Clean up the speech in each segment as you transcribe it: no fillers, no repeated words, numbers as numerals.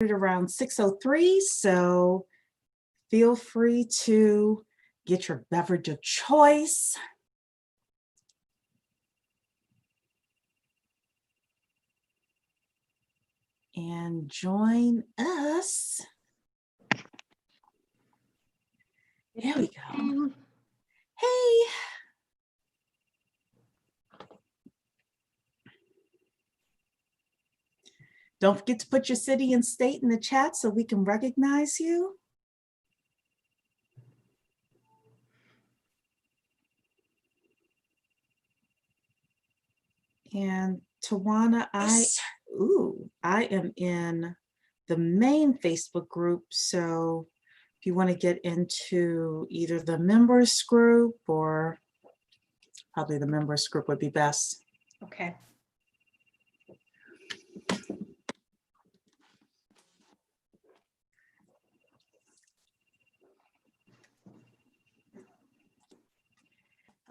Around 6:03, so feel free to get your beverage of choice. And join us. There we go. Hey. Don't forget to put your city and state in the chat so we can recognize you. And Tawana, I am in the main Facebook group. So if you want to get into either the members group or probably the members group would be best. Okay.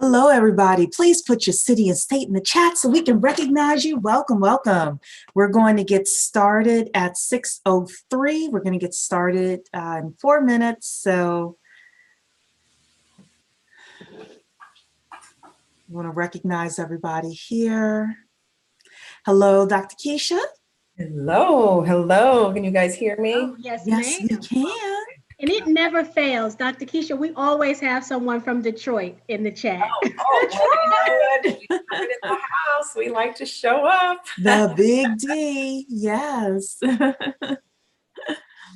Hello, everybody. Please put your city and state in the chat so we can recognize you. Welcome, welcome. We're going to get started at 6:03. We're going to get started in 4 minutes. So I want to recognize everybody here. Hello, Dr. Keisha. Hello, hello. Can you guys hear me? Oh, yes, Yes, we ma'am. can. And it never fails. Dr. Keisha, we always have someone from Detroit in the chat. Detroit. In the house. We like to show up. The big D, yes.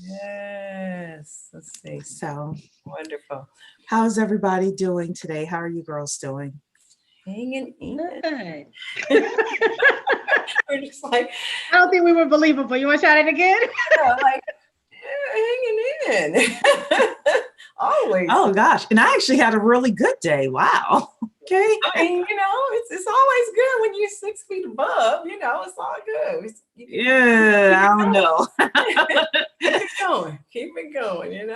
Yes. Let's see. So Wonderful. how's everybody doing today? How are you girls doing? Hanging in. Good. We're just like, I don't think we were believable. You want to try it again? hanging in. Always. Oh gosh, and I actually had a really good day. Wow. Okay. I mean, it's always good when you're 6 feet above, it's all good. Yeah, I don't know. Keep it going. Keep it going,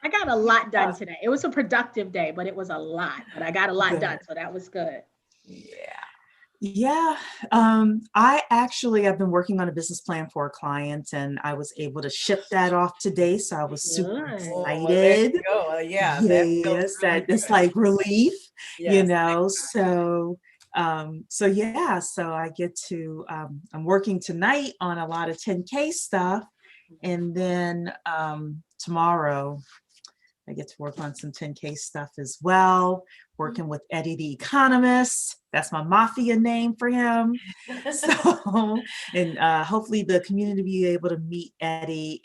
I got a lot done today. It was a productive day, but it was a lot. But I got a lot done, so that was good. Yeah. I've been working on a business plan for a client and I was able to ship that off today. So I was super excited. Yeah. Yes, it's like relief, So I get to, I'm working tonight on a lot of 10K stuff. And then tomorrow I get to work on some 10K stuff as well, working with Eddie the Economist. That's my mafia name for him. So, and hopefully the community will be able to meet Eddie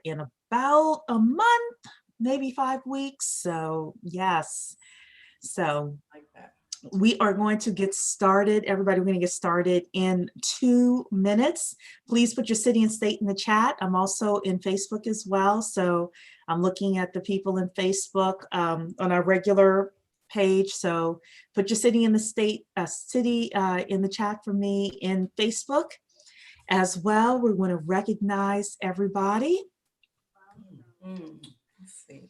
in about a month, maybe 5 weeks. So yes, so like that. We are going to get started. Everybody, we're going to get started in 2 minutes. Please put your city and state in the chat. I'm also in Facebook as well. So I'm looking at the people in Facebook on our regular page. So put your city and the state, in the chat for me in Facebook as well. We're going to recognize everybody. Let's see.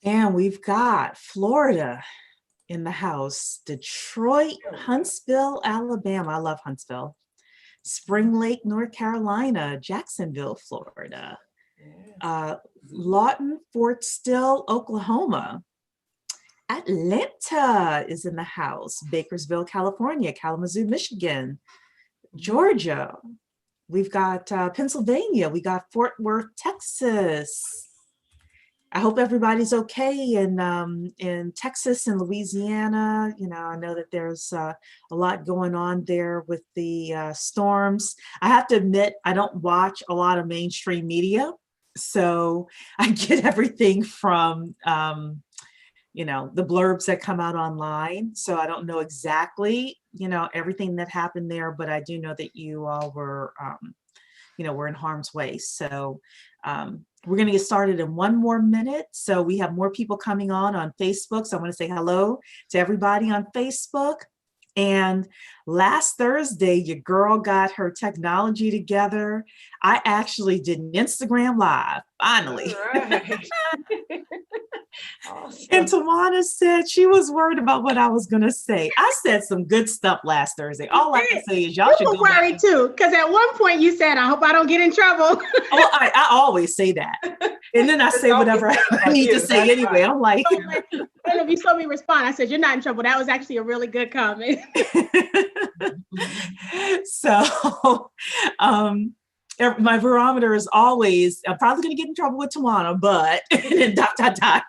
And we've got Florida in the house, Detroit, Huntsville, Alabama. I love Huntsville. Spring Lake, North Carolina, Jacksonville, Florida. Lawton, Fort Still, Oklahoma. Atlanta is in the house. Bakersville, California, Kalamazoo, Michigan, Georgia. We've got Pennsylvania. We got Fort Worth, Texas. I hope everybody's okay in Texas and Louisiana. I know that there's a lot going on there with the storms. I have to admit, I don't watch a lot of mainstream media. So I get everything from, the blurbs that come out online. So I don't know exactly, everything that happened there, but I do know that you all were, we're in harm's way. So we're going to get started in 1 more minute. So we have more people coming on Facebook. So I want to say hello to everybody on Facebook. And last Thursday, your girl got her technology together. I actually did an Instagram Live Finally. All right. Awesome. And Tawana said she was worried about what I was going to say. I said some good stuff last Thursday. All I can say is y'all You should were go back. worried too, because at one point you said, "I hope I don't get in trouble." Oh, I always say that. And then I say whatever I need to say anyway. I'm like, I don't know if you saw me respond. I said, "You're not in trouble." That was actually a really good comment. so my barometer is always, I'm probably going to get in trouble with Tawana, but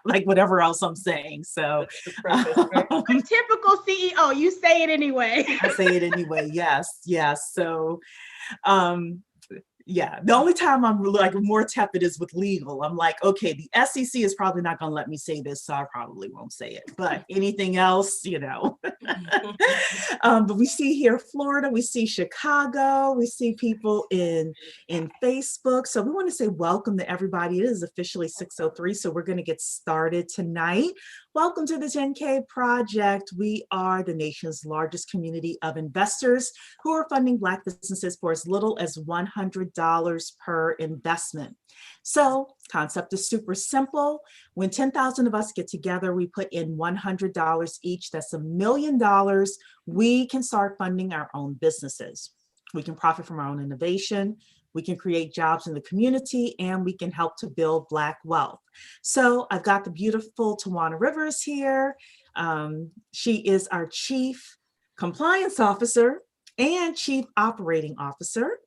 like whatever else I'm saying. So Typical CEO, you say it anyway. I say it anyway. Yes. So yeah, the only time I'm like more tepid is with legal. I'm like, okay, the SEC is probably not going to let me say this, so I probably won't say it. But anything else, but we see here Florida, we see Chicago, we see people in Facebook. So we want to say welcome to everybody. It is officially 6:03, so we're going to get started tonight. Welcome to the 10K Project. We are the nation's largest community of investors who are funding Black businesses for as little as $100 per investment. So concept is super simple. When 10,000 of us get together, we put in $100 each. That's $1 million. We can start funding our own businesses. We can profit from our own innovation. We can create jobs in the community, and we can help to build Black wealth. So I've got the beautiful Tawana Rivers here. She is our Chief Compliance Officer and Chief Operating Officer.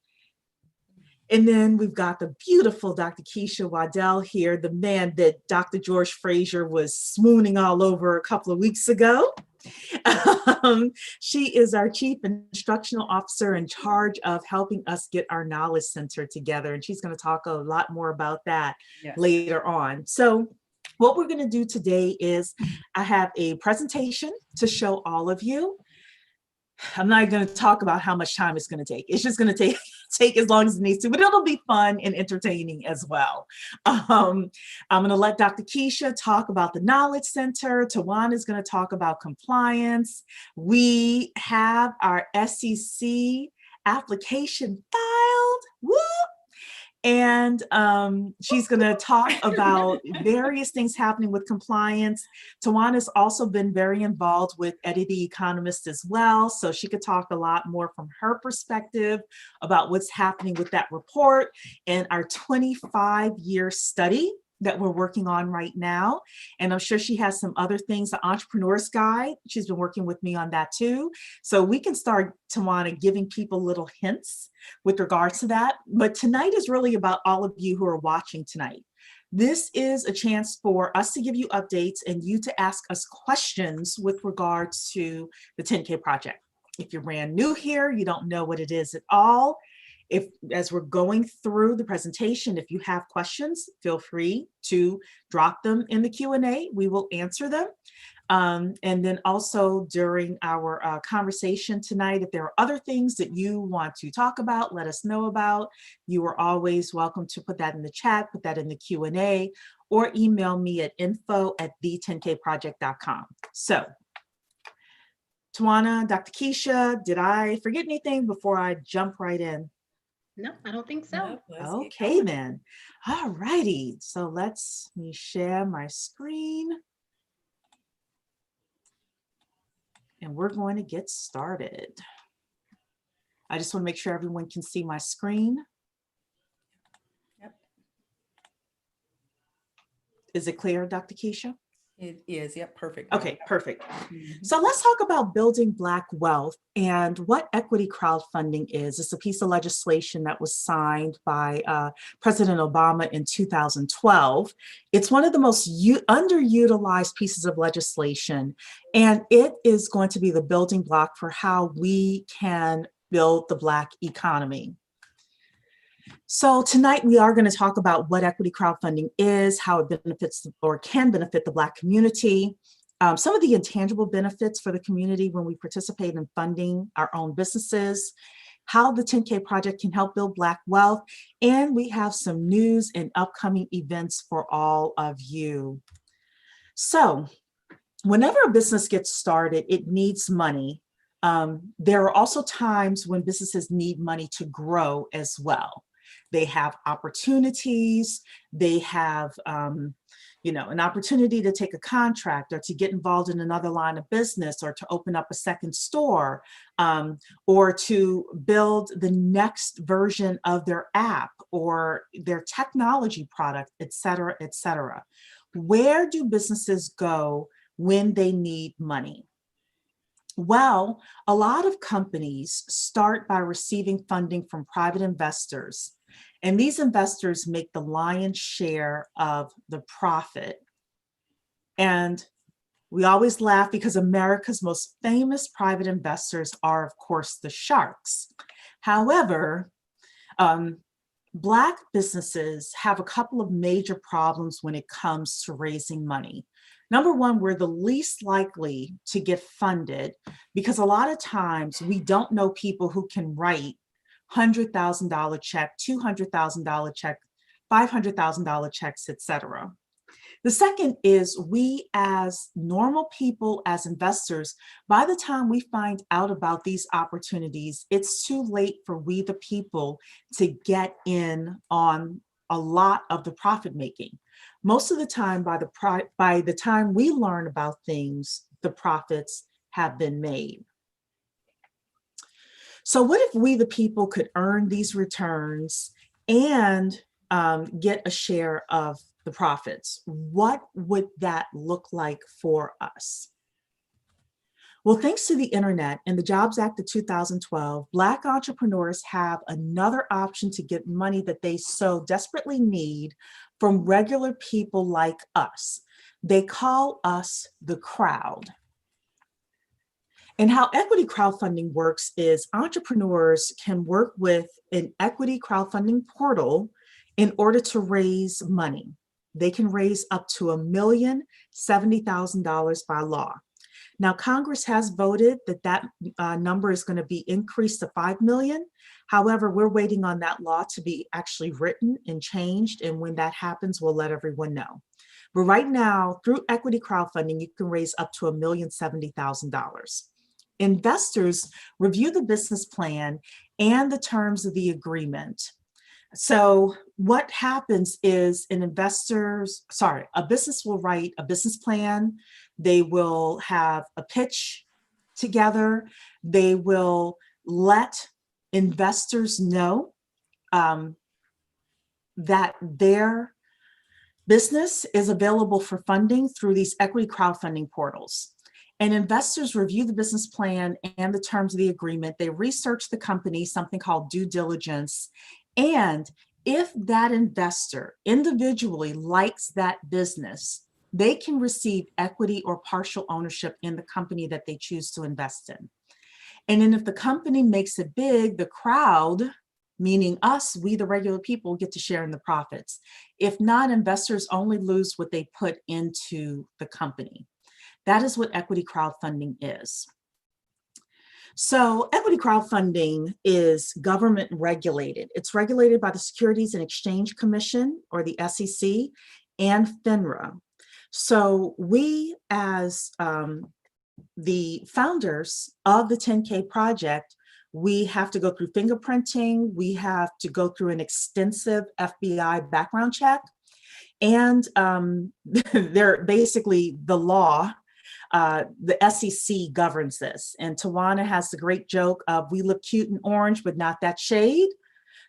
And then we've got the beautiful Dr. Keisha Waddell here, the man that Dr. George Frazier was swooning all over a couple of weeks ago. She is our Chief Instructional Officer in charge of helping us get our knowledge center together. And she's going to talk a lot more about that later on. So what we're going to do today is I have a presentation to show all of you. I'm not going to talk about how much time it's going to take. It's just going to take as long as it needs to, but it'll be fun and entertaining as well. I'm going to let Dr. Keisha talk about the Knowledge Center. Tawana is going to talk about compliance. We have our SEC application filed. Woo! And she's going to talk about various things happening with compliance. Tawana's also been very involved with Eddie the Economist as well. So she could talk a lot more from her perspective about what's happening with that report and our 25-year study that we're working on right now. And I'm sure she has some other things, the Entrepreneur's Guide. She's been working with me on that too. So we can start, Tawana, giving people little hints with regards to that. But tonight is really about all of you who are watching tonight. This is a chance for us to give you updates and you to ask us questions with regards to the 10K Project. If you're brand new here, you don't know what it is at all, as we're going through the presentation, if you have questions, feel free to drop them in the Q&A. We will answer them. And then also during our conversation tonight, if there are other things that you want to talk about, let us know about. You are always welcome to put that in the chat, put that in the Q&A, or email me at info@the10kproject.com. So, Tawana, Dr. Keisha, did I forget anything before I jump right in? No, I don't think so. Okay, then. All righty. So let me share my screen. And we're going to get started. I just want to make sure everyone can see my screen. Yep. Is it clear, Dr. Keisha? It is, yep, perfect. Okay, perfect. So let's talk about building Black wealth and what equity crowdfunding is. It's a piece of legislation that was signed by President Obama in 2012. It's one of the most underutilized pieces of legislation, and it is going to be the building block for how we can build the Black economy. So tonight we are going to talk about what equity crowdfunding is, how it benefits or can benefit the Black community, some of the intangible benefits for the community when we participate in funding our own businesses, how the 10K Project can help build Black wealth, and we have some news and upcoming events for all of you. So whenever a business gets started, it needs money. There are also times when businesses need money to grow as well. They have opportunities. They have, an opportunity to take a contract or to get involved in another line of business or to open up a second store, or to build the next version of their app or their technology product, et cetera, et cetera. Where do businesses go when they need money? Well, a lot of companies start by receiving funding from private investors, and these investors make the lion's share of the profit. And we always laugh because America's most famous private investors are, of course, the sharks. However, Black businesses have a couple of major problems when it comes to raising money. Number one, we're the least likely to get funded because a lot of times we don't know people who can write $100,000 check, $200,000 check, $500,000 checks, etc. The second is we as normal people, as investors, by the time we find out about these opportunities, it's too late for we the people to get in on a lot of the profit making. Most of the time, by the time we learn about things, the profits have been made. So what if we the people could earn these returns and get a share of the profits? What would that look like for us? Well, thanks to the internet and the Jobs Act of 2012, Black entrepreneurs have another option to get money that they so desperately need from regular people like us. They call us the crowd. And how equity crowdfunding works is entrepreneurs can work with an equity crowdfunding portal in order to raise money. They can raise up to $1,070,000 by law. Now, Congress has voted that number is going to be increased to 5 million. However, we're waiting on that law to be actually written and changed. And when that happens, we'll let everyone know. But right now, through equity crowdfunding, you can raise up to $1,070,000. Investors review the business plan and the terms of the agreement. So what happens is a business will write a business plan. They will have a pitch together. They will let investors know that their business is available for funding through these equity crowdfunding portals. And investors review the business plan and the terms of the agreement. They research the company, something called due diligence. And if that investor individually likes that business, they can receive equity or partial ownership in the company that they choose to invest in. And then if the company makes it big, the crowd, meaning us, we the regular people, get to share in the profits. If not, investors only lose what they put into the company. That is what equity crowdfunding is. So equity crowdfunding is government regulated. It's regulated by the Securities and Exchange Commission, or the SEC, and FINRA. So we, as the founders of the 10K project, we have to go through fingerprinting. We have to go through an extensive FBI background check. And they're basically the law. The SEC governs this. And Tawana has the great joke of, we look cute and orange, but not that shade.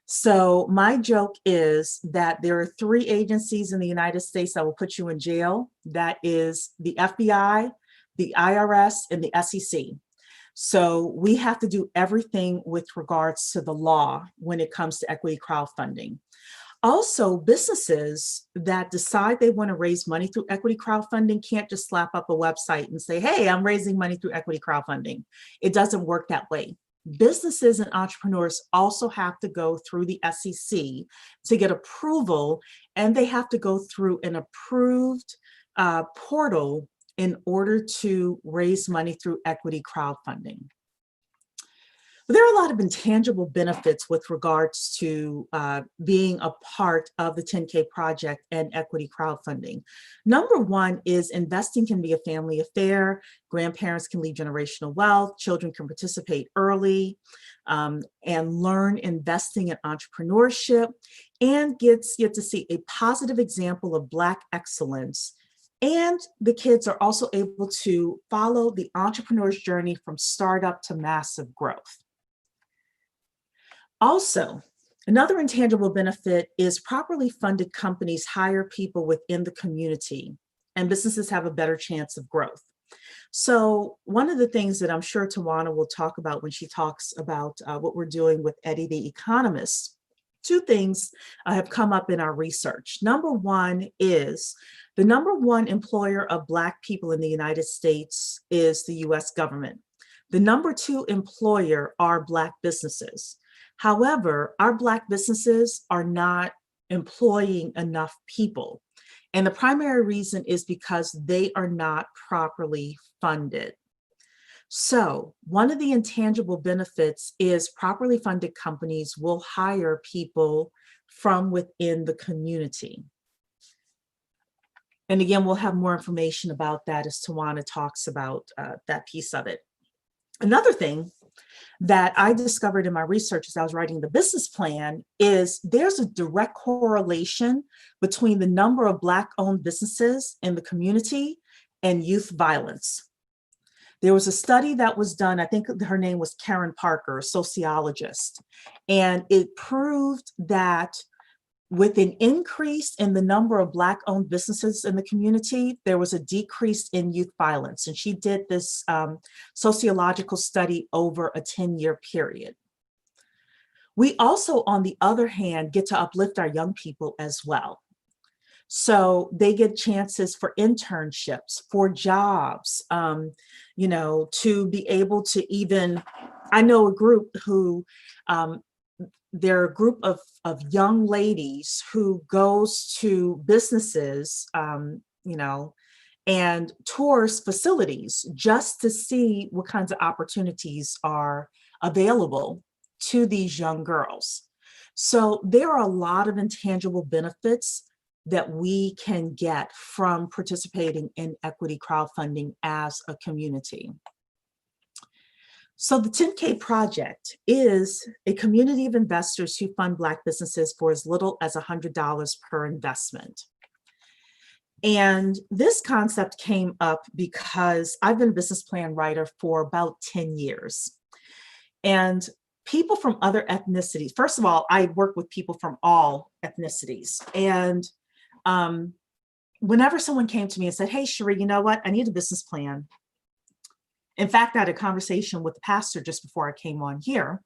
So my joke is that there are 3 agencies in the United States that will put you in jail. That is the FBI, the IRS, and the SEC. So we have to do everything with regards to the law when it comes to equity crowdfunding. Also, businesses that decide they want to raise money through equity crowdfunding can't just slap up a website and say, hey, I'm raising money through equity crowdfunding. It doesn't work that way. Businesses and entrepreneurs also have to go through the SEC to get approval, and they have to go through an approved portal in order to raise money through equity crowdfunding. But there are a lot of intangible benefits with regards to being a part of the 10K project and equity crowdfunding. Number one is investing can be a family affair. Grandparents can leave generational wealth. Children can participate early and learn investing in entrepreneurship, and get to see a positive example of Black excellence. And the kids are also able to follow the entrepreneur's journey from startup to massive growth. Also, another intangible benefit is properly funded companies hire people within the community, and businesses have a better chance of growth. So one of the things that I'm sure Tawana will talk about when she talks about what we're doing with Eddie the Economist, two things have come up in our research. Number one is the number one employer of Black people in the United States is the US government. The number two employer are Black businesses. However, our Black businesses are not employing enough people. And the primary reason is because they are not properly funded. So one of the intangible benefits is properly funded companies will hire people from within the community. And again, we'll have more information about that as Tawana talks about that piece of it. Another thing that I discovered in my research as I was writing the business plan is there's a direct correlation between the number of Black-owned businesses in the community and youth violence. There was a study that was done, I think her name was Karen Parker, a sociologist, and it proved that with an increase in the number of Black-owned businesses in the community, there was a decrease in youth violence. And she did this sociological study over a 10-year period. We also, on the other hand, get to uplift our young people as well. So they get chances for internships, for jobs, you know, to be able to even, I know a group who, they're a group of young ladies who goes to businesses, you know, and tours facilities just to see what kinds of opportunities are available to these young girls. So there are a lot of intangible benefits that we can get from participating in equity crowdfunding as a community. So the 10K project is a community of investors who fund Black businesses for as little as $100 per investment. And this concept came up because I've been a business plan writer for about 10 years. And people from other ethnicities, first of all, I work with people from all ethnicities. And whenever someone came to me and said, hey, Cherie, you know what? I need a business plan. In fact, I had a conversation with the pastor just before I came on here.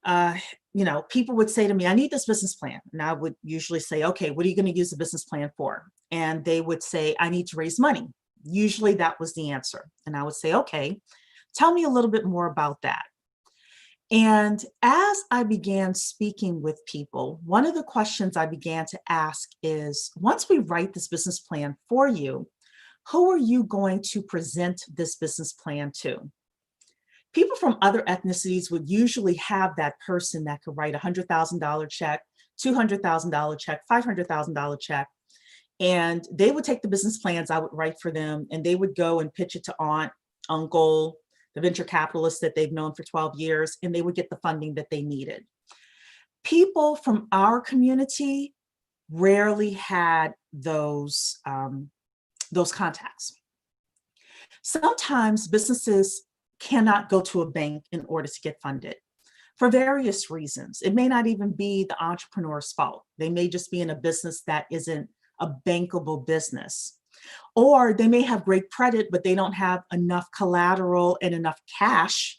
You know, people would say to me, I need this business plan. And I would usually say, okay, what are you going to use the business plan for? And they would say, I need to raise money. Usually that was the answer. And I would say, okay, tell me a little bit more about that. And as I began speaking with people, one of the questions I began to ask is, once we write this business plan for you, who are you going to present this business plan to? People from other ethnicities would usually have that person that could write a $100,000 check, $200,000 check, $500,000 check, and they would take the business plans I would write for them, and they would go and pitch it to aunt, uncle, the venture capitalists that they've known for 12 years, and they would get the funding that they needed. People from our community rarely had those contacts. Sometimes businesses cannot go to a bank in order to get funded for various reasons. It may not even be the entrepreneur's fault. They may just be in a business that isn't a bankable business. Or they may have great credit, but they don't have enough collateral and enough cash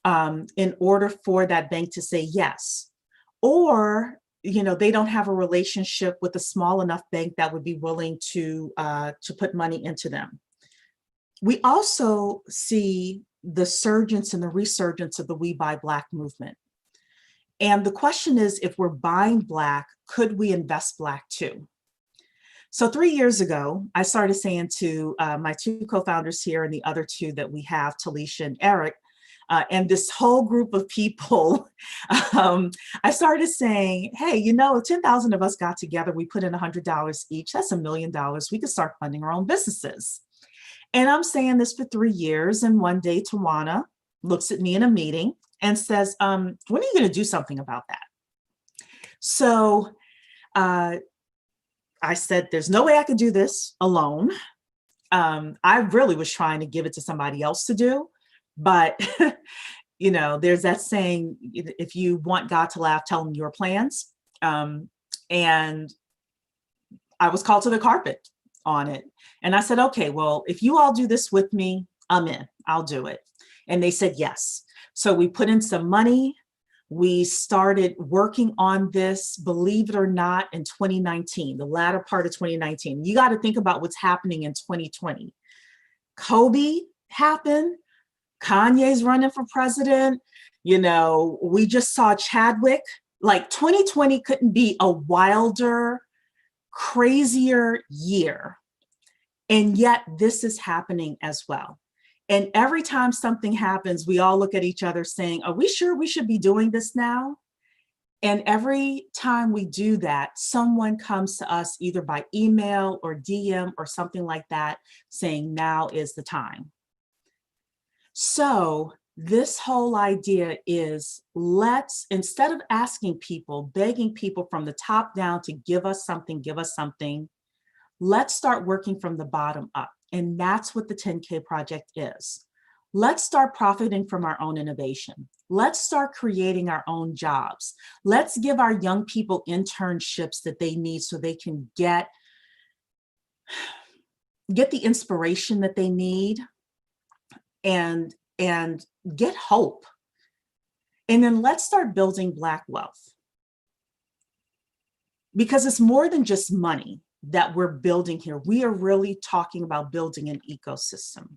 in order for that bank to say yes. Or you know, they don't have a relationship with a small enough bank that would be willing to put money into them. We also see the surgence and the resurgence of the We Buy Black movement. And the question is, if we're buying Black, could we invest Black too? So 3 years ago, I started saying to my two co-founders here and the other two that we have, Talisha and Eric, And this whole group of people, I started saying, hey, if 10,000 of us got together, we put in $100 each, that's $1 million. We could start funding our own businesses. And I'm saying this for 3 years. And one day, Tawana looks at me in a meeting and says, when are you going to do something about that? So I said, there's no way I could do this alone. I really was trying to give it to somebody else to do. But, there's that saying, if you want God to laugh, tell him your plans. And I was called to the carpet on it. And I said, okay, well, if you all do this with me, I'm in, I'll do it. And they said, yes. So we put in some money. We started working on this, believe it or not, in 2019, the latter part of 2019. You got to think about what's happening in 2020. Kobe happened. Kanye's running for president. We just saw Chadwick. Like 2020 couldn't be a wilder, crazier year. And yet this is happening as well. And every time something happens, we all look at each other saying, are we sure we should be doing this now? And every time we do that, someone comes to us either by email or DM or something like that saying, now is the time. So this whole idea is, instead of asking people, begging people from the top down to give us something, let's start working from the bottom up. And that's what the 10K project is. Let's start profiting from our own innovation. Let's start creating our own jobs. Let's give our young people internships that they need so they can get the inspiration that they need and get hope. And then let's start building Black wealth. Because it's more than just money that we're building here. We are really talking about building an ecosystem.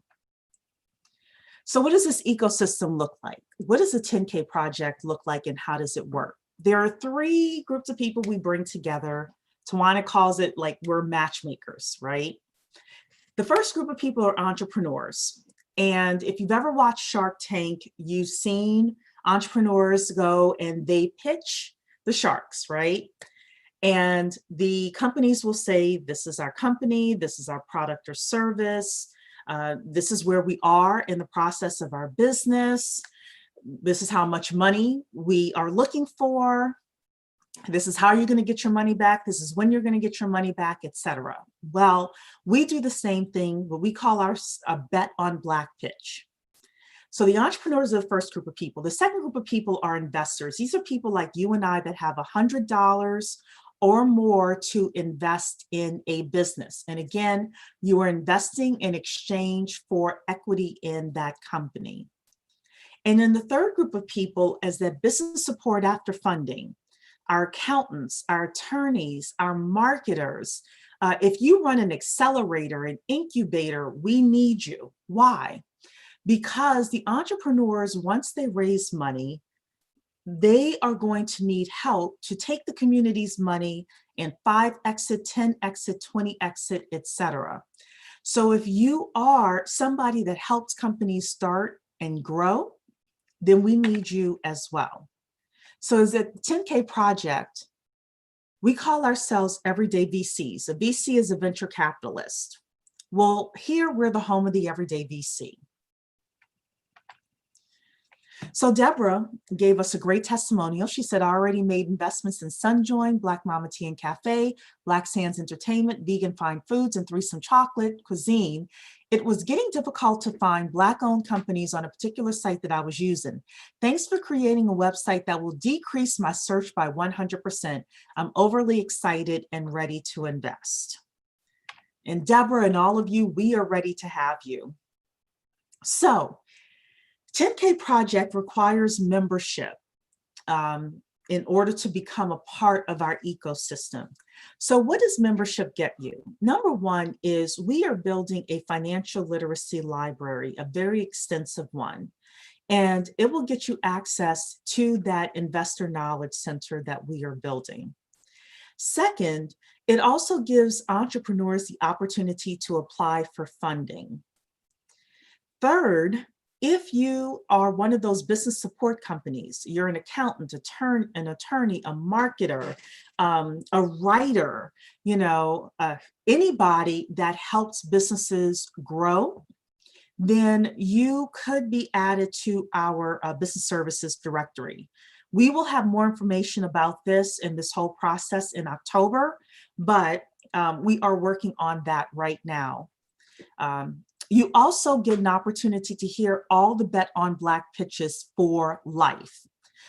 So what does this ecosystem look like? What does the 10K project look like and how does it work? There are 3 groups of people we bring together. Tawana calls it like we're matchmakers, right? The first group of people are entrepreneurs. And if you've ever watched Shark Tank, you've seen entrepreneurs go and they pitch the sharks, right? And the companies will say, this is our company, this is our product or service, this is where we are in the process of our business, this is how much money we are looking for, this is how you're going to get your money back, this is when you're going to get your money back, etc. Well, we do the same thing, what we call a bet on Black pitch. So the entrepreneurs are the first group of people. The second group of people are investors. These are people like you and I that have $100 or more to invest in a business. And again, you are investing in exchange for equity in that company. And then the third group of people is that business support after funding, our accountants, our attorneys, our marketers. If you run an accelerator, an incubator, we need you. Why? Because the entrepreneurs, once they raise money, they are going to need help to take the community's money and 5 exit, 10 exit, 20 exit, etc. So if you are somebody that helps companies start and grow, then we need you as well. So as a 10K project, we call ourselves Everyday VCs. A VC is a venture capitalist. Well, here we're the home of the Everyday VC. So Deborah gave us a great testimonial. She said, I already made investments in Sunjoin, Black Mama Tea and Cafe, Black Sands Entertainment, Vegan Fine Foods, and Threesome Chocolate Cuisine. It was getting difficult to find Black-owned companies on a particular site that I was using. Thanks for creating a website that will decrease my search by 100%. I'm overly excited and ready to invest. And Deborah and all of you, we are ready to have you. So 10K project requires membership in order to become a part of our ecosystem. So what does membership get you? Number one is we are building a financial literacy library, a very extensive one, and it will get you access to that investor knowledge center that we are building. Second, it also gives entrepreneurs the opportunity to apply for funding. Third, If you are one of those business support companies, you're an accountant, an attorney, a marketer, a writer, you know, anybody that helps businesses grow, then you could be added to our business services directory. We will have more information about this and this whole process in October, but we are working on that right now. You also get an opportunity to hear all the Bet on Black pitches for life.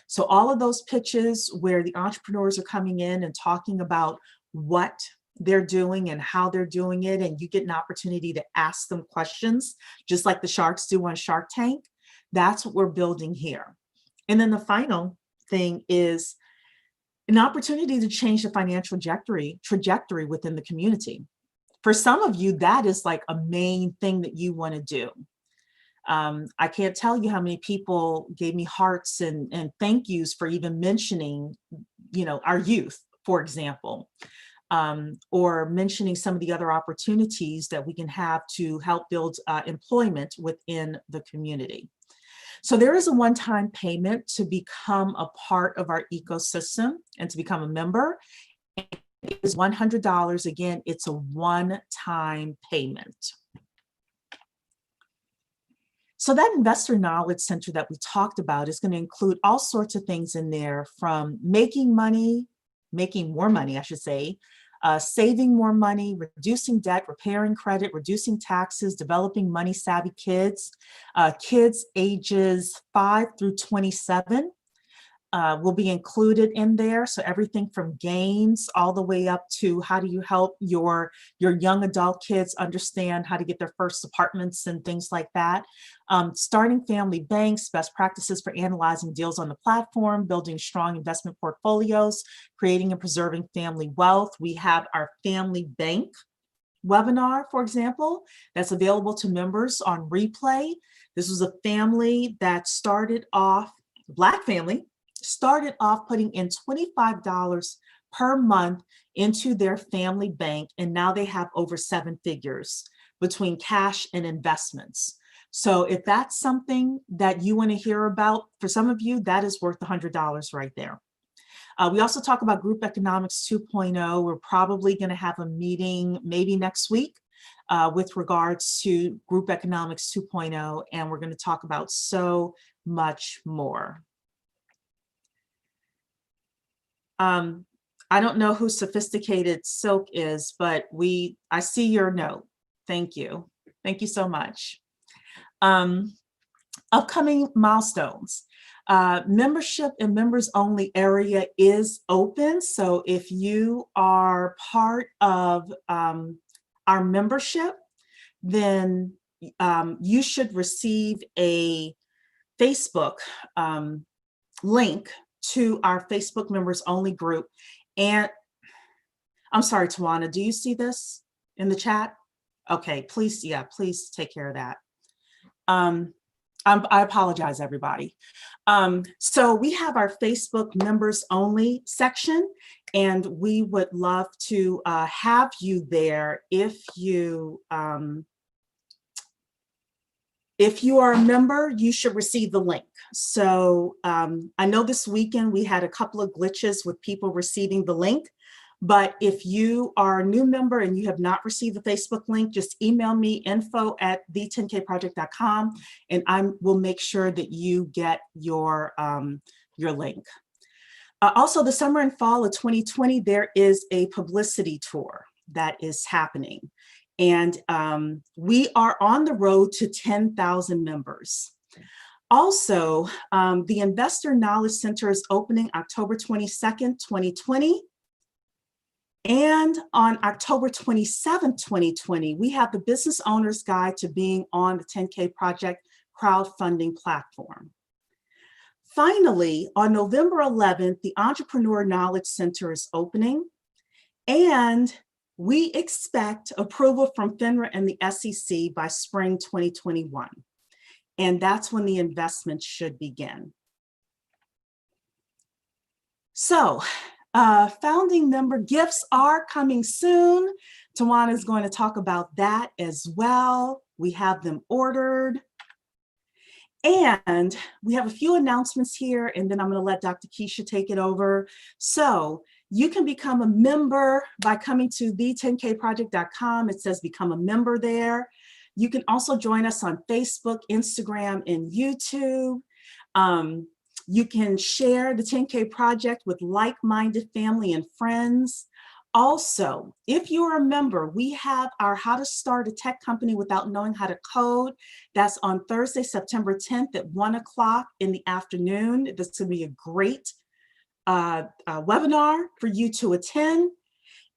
So all of those pitches where the entrepreneurs are coming in and talking about what they're doing and how they're doing it, and you get an opportunity to ask them questions, just like the sharks do on Shark Tank. That's what we're building here. And then the final thing is an opportunity to change the financial trajectory within the community. For some of you, that is like a main thing that you want to do. I can't tell you how many people gave me hearts and thank yous for even mentioning, you know, our youth, for example, or mentioning some of the other opportunities that we can have to help build employment within the community. So there is a one-time payment to become a part of our ecosystem and to become a member. It is $100. Again, it's a one-time payment. So that Investor Knowledge Center that we talked about is going to include all sorts of things in there, from making more money, I should say, saving more money, reducing debt, repairing credit, reducing taxes, developing money-savvy kids, kids ages 5 through 27. Will be included in there. So everything from games all the way up to how do you help your young adult kids understand how to get their first apartments and things like that. Starting family banks, best practices for analyzing deals on the platform, building strong investment portfolios, creating and preserving family wealth. We have our family bank webinar, for example, that's available to members on replay. This was a family that started off, Black family, started off putting in $25 per month into their family bank, and now they have over 7 figures between cash and investments. So if that's something that you want to hear about, for some of you, that is worth $100 right there. We also talk about Group Economics 2.0. We're probably going to have a meeting maybe next week with regards to Group Economics 2.0, and we're going to talk about so much more. I don't know who Sophisticated Silk is, but I see your note. Thank you. Thank you so much. Upcoming milestones. Membership and members only area is open. So if you are part of our membership, then you should receive a Facebook link to our Facebook members only group. And I'm sorry, Tawana, do you see this in the chat? Okay, please, yeah, please take care of that. I apologize, everybody. So we have our Facebook members only section, and we would love to have you there if you are a member. You should receive the link. So I know this weekend we had a couple of glitches with people receiving the link, but if you are a new member and you have not received the Facebook link, just email me info@the10kproject.com, and I will make sure that you get your link. Also, the summer and fall of 2020, there is a publicity tour that is happening. And we are on the road to 10,000 members. Also, the Investor Knowledge Center is opening October 22nd, 2020. And on October 27th, 2020, we have the Business Owner's Guide to Being on the 10K Project crowdfunding platform. Finally, on November 11th, the Entrepreneur Knowledge Center is opening, and we expect approval from FINRA and the SEC by spring 2021. And that's when the investment should begin. So, founding member gifts are coming soon. Tawana is going to talk about that as well. We have them ordered. And we have a few announcements here, and then I'm going to let Dr. Keisha take it over. So you can become a member by coming to the10kproject.com. It says become a member there. You can also join us on Facebook, Instagram, and YouTube. You can share the 10K Project with like-minded family and friends. Also, if you're a member, we have our How to Start a Tech Company Without Knowing How to Code. That's on Thursday, September 10th at 1 o'clock in the afternoon. This is going to be a great webinar for you to attend.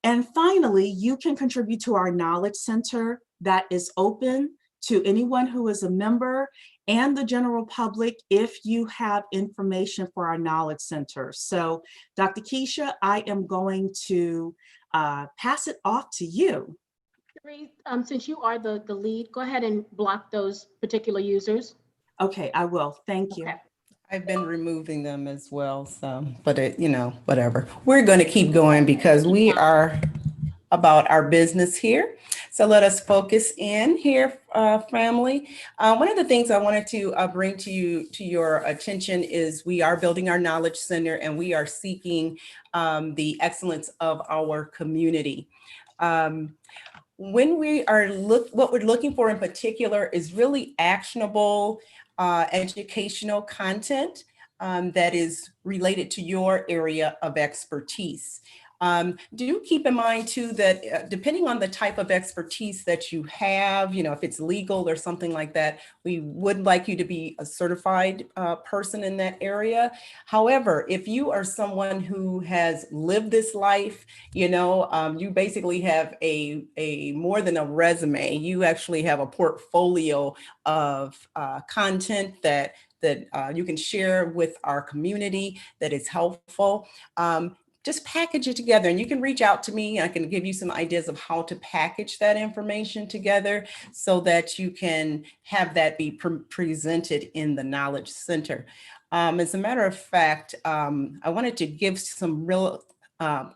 And finally, you can contribute to our Knowledge Center that is open to anyone who is a member and the general public if you have information for our Knowledge Center. So, Dr. Keisha, I am going to pass it off to you. Since you are the lead, go ahead and block those particular users. Okay, I will. Thank you. Okay. I've been removing them as well, so, but it, whatever. We're going to keep going because we are about our business here. So let us focus in here, family. One of the things I wanted to bring to your attention is we are building our Knowledge Center and we are seeking the excellence of our community. When we are what we're looking for in particular is really actionable educational content that is related to your area of expertise. Do keep in mind too that depending on the type of expertise that you have, if it's legal or something like that, we would like you to be a certified person in that area. However, if you are someone who has lived this life, you basically have a more than a resume. You actually have a portfolio of content that you can share with our community that is helpful. Just package it together and you can reach out to me. I can give you some ideas of how to package that information together so that you can have that be presented in the Knowledge Center. As a matter of fact, I wanted to give some real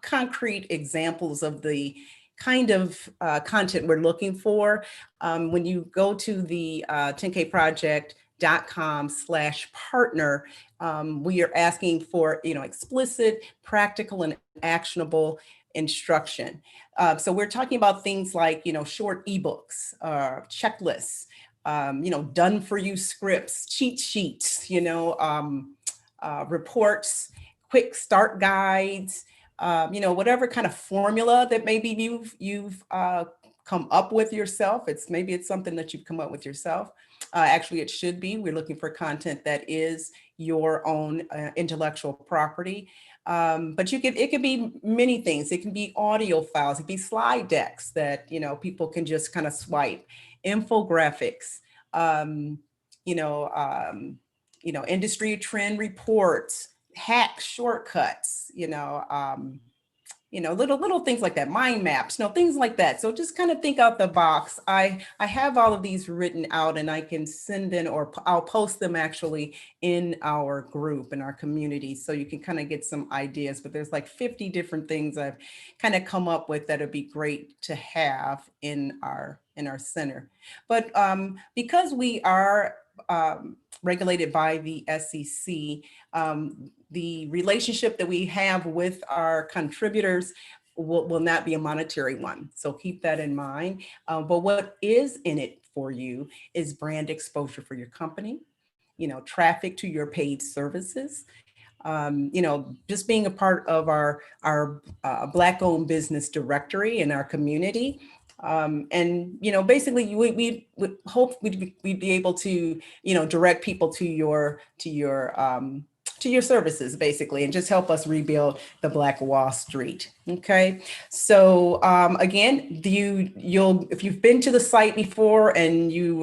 concrete examples of the kind of content we're looking for. When you go to the 10kproject.com/partner, we are asking for explicit, practical, and actionable instruction. So we're talking about things like short ebooks, checklists, done for you scripts, cheat sheets, reports, quick start guides, whatever kind of formula that maybe you've come up with yourself. Maybe it's something that you've come up with yourself. Actually, it should be. We're looking for content that is your own intellectual property. But it could be many things. It can be audio files. It can be slide decks that people can just kind of swipe. Infographics. Industry trend reports, hacks, shortcuts. Little things like that, mind maps, things like that. So just kind of think out the box. I have all of these written out and I can send in, or I'll post them actually in our group, in our community. So you can kind of get some ideas, but there's like 50 different things I've kind of come up with that would be great to have in our center. But because we are regulated by the SEC, the relationship that we have with our contributors will not be a monetary one. So keep that in mind. But what is in it for you is brand exposure for your company, traffic to your paid services, just being a part of our Black-owned business directory in our community. Basically we hope we'd be able to, direct people to your services basically, and just help us rebuild the Black Wall Street. Okay. So again, if you've been to the site before and you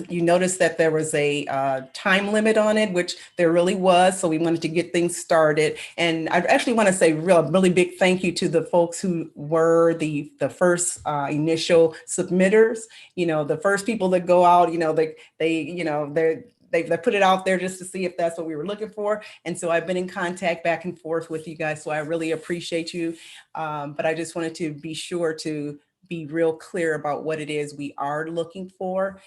noticed that there was a time limit on it, which there really was. So we wanted to get things started. And I actually want to say really big thank you to the folks who were the first initial submitters, the first people that go out, they put it out there just to see if that's what we were looking for. And so I've been in contact back and forth with you guys. So I really appreciate you. But I just wanted to be sure to be real clear about what it is we are looking for.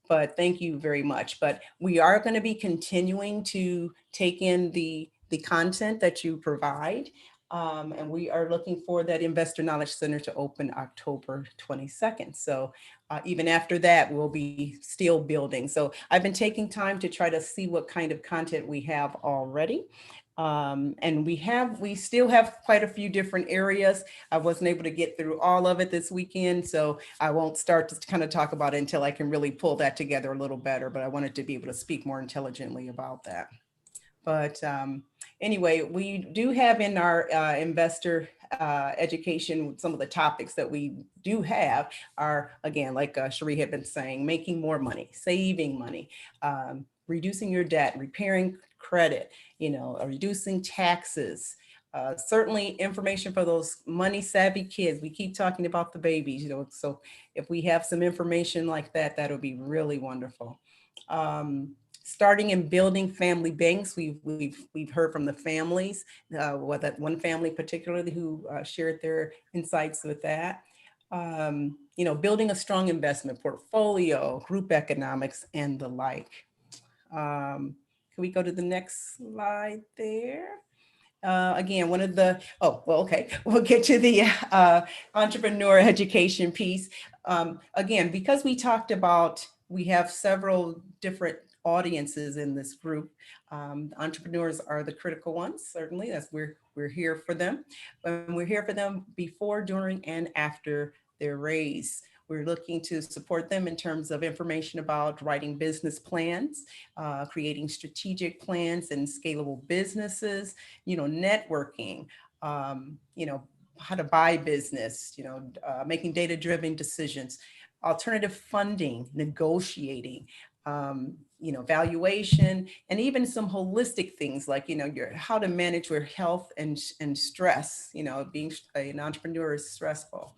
but thank you very much. But we are going to be continuing to take in the content that you provide. And we are looking for that Investor Knowledge Center to open October 22nd. So even after that, we'll be still building. So I've been taking time to try to see what kind of content we have already. And we still have quite a few different areas. I wasn't able to get through all of it this weekend, so I won't start to kind of talk about it until I can really pull that together a little better, but I wanted to be able to speak more intelligently about that. But anyway, we do have in our investor education, some of the topics that we do have are, again, like Cherie had been saying, making more money, saving money, reducing your debt, repairing credit, reducing taxes. Certainly information for those money savvy kids. We keep talking about the babies, so if we have some information like that, that would be really wonderful. Starting and building family banks. We've heard from the families, that one family particularly who shared their insights with that. Building a strong investment portfolio, group economics, and the like. Can we go to the next slide there? Again, one of the, okay, we'll get to the entrepreneur education piece. Again, because we talked about, we have several different audiences in this group. Entrepreneurs are the critical ones, certainly. We're here for them. We're here for them before, during, and after their raise. We're looking to support them in terms of information about writing business plans, creating strategic plans and scalable businesses, networking, how to buy business, making data-driven decisions, alternative funding, negotiating, valuation, and even some holistic things like, how to manage your health and stress, being an entrepreneur is stressful.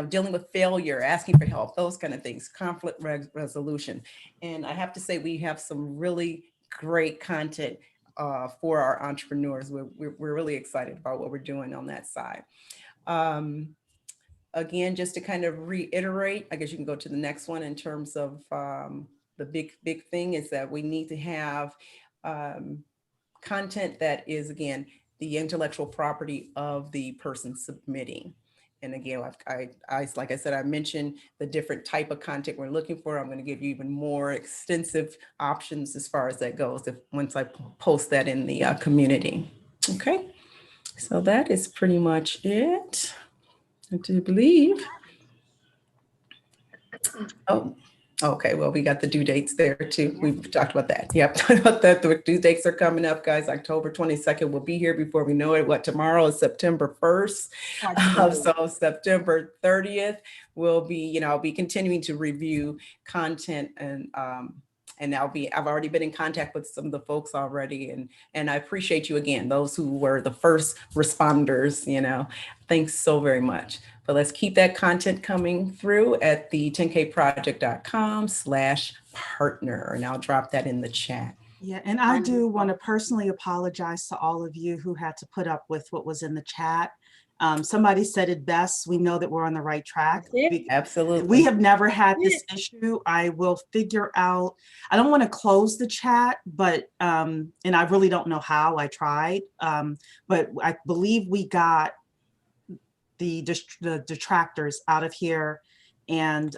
Dealing with failure, asking for help, those kind of things, conflict resolution. And I have to say, we have some really great content for our entrepreneurs. We're really excited about what we're doing on that side. Again, just to kind of reiterate, I guess you can go to the next one in terms of the big thing is that we need to have content that is, again, the intellectual property of the person submitting. And again, like I said, I mentioned the different type of content we're looking for. I'm going to give you even more extensive options as far as that goes once I post that in the community. Okay, so that is pretty much it, I do believe. Oh, okay, well, we got the due dates there too. We've talked about that. Yep, about that. The due dates are coming up, guys. October 22nd, we'll be here before we know it. Tomorrow is September 1st. So September 30th, we'll be, I'll be continuing to review content and I've already been in contact with some of the folks already. And I appreciate you again, those who were the first responders, thanks so very much. But let's keep that content coming through at the 10kproject.com/partner. And I'll drop that in the chat. Yeah, and I do want to personally apologize to all of you who had to put up with what was in the chat. Somebody said it best. We know that we're on the right track. Absolutely. We have never had this issue. I will figure out, I don't want to close the chat, but, and I really don't know how. I tried, but I believe we got the detractors out of here, and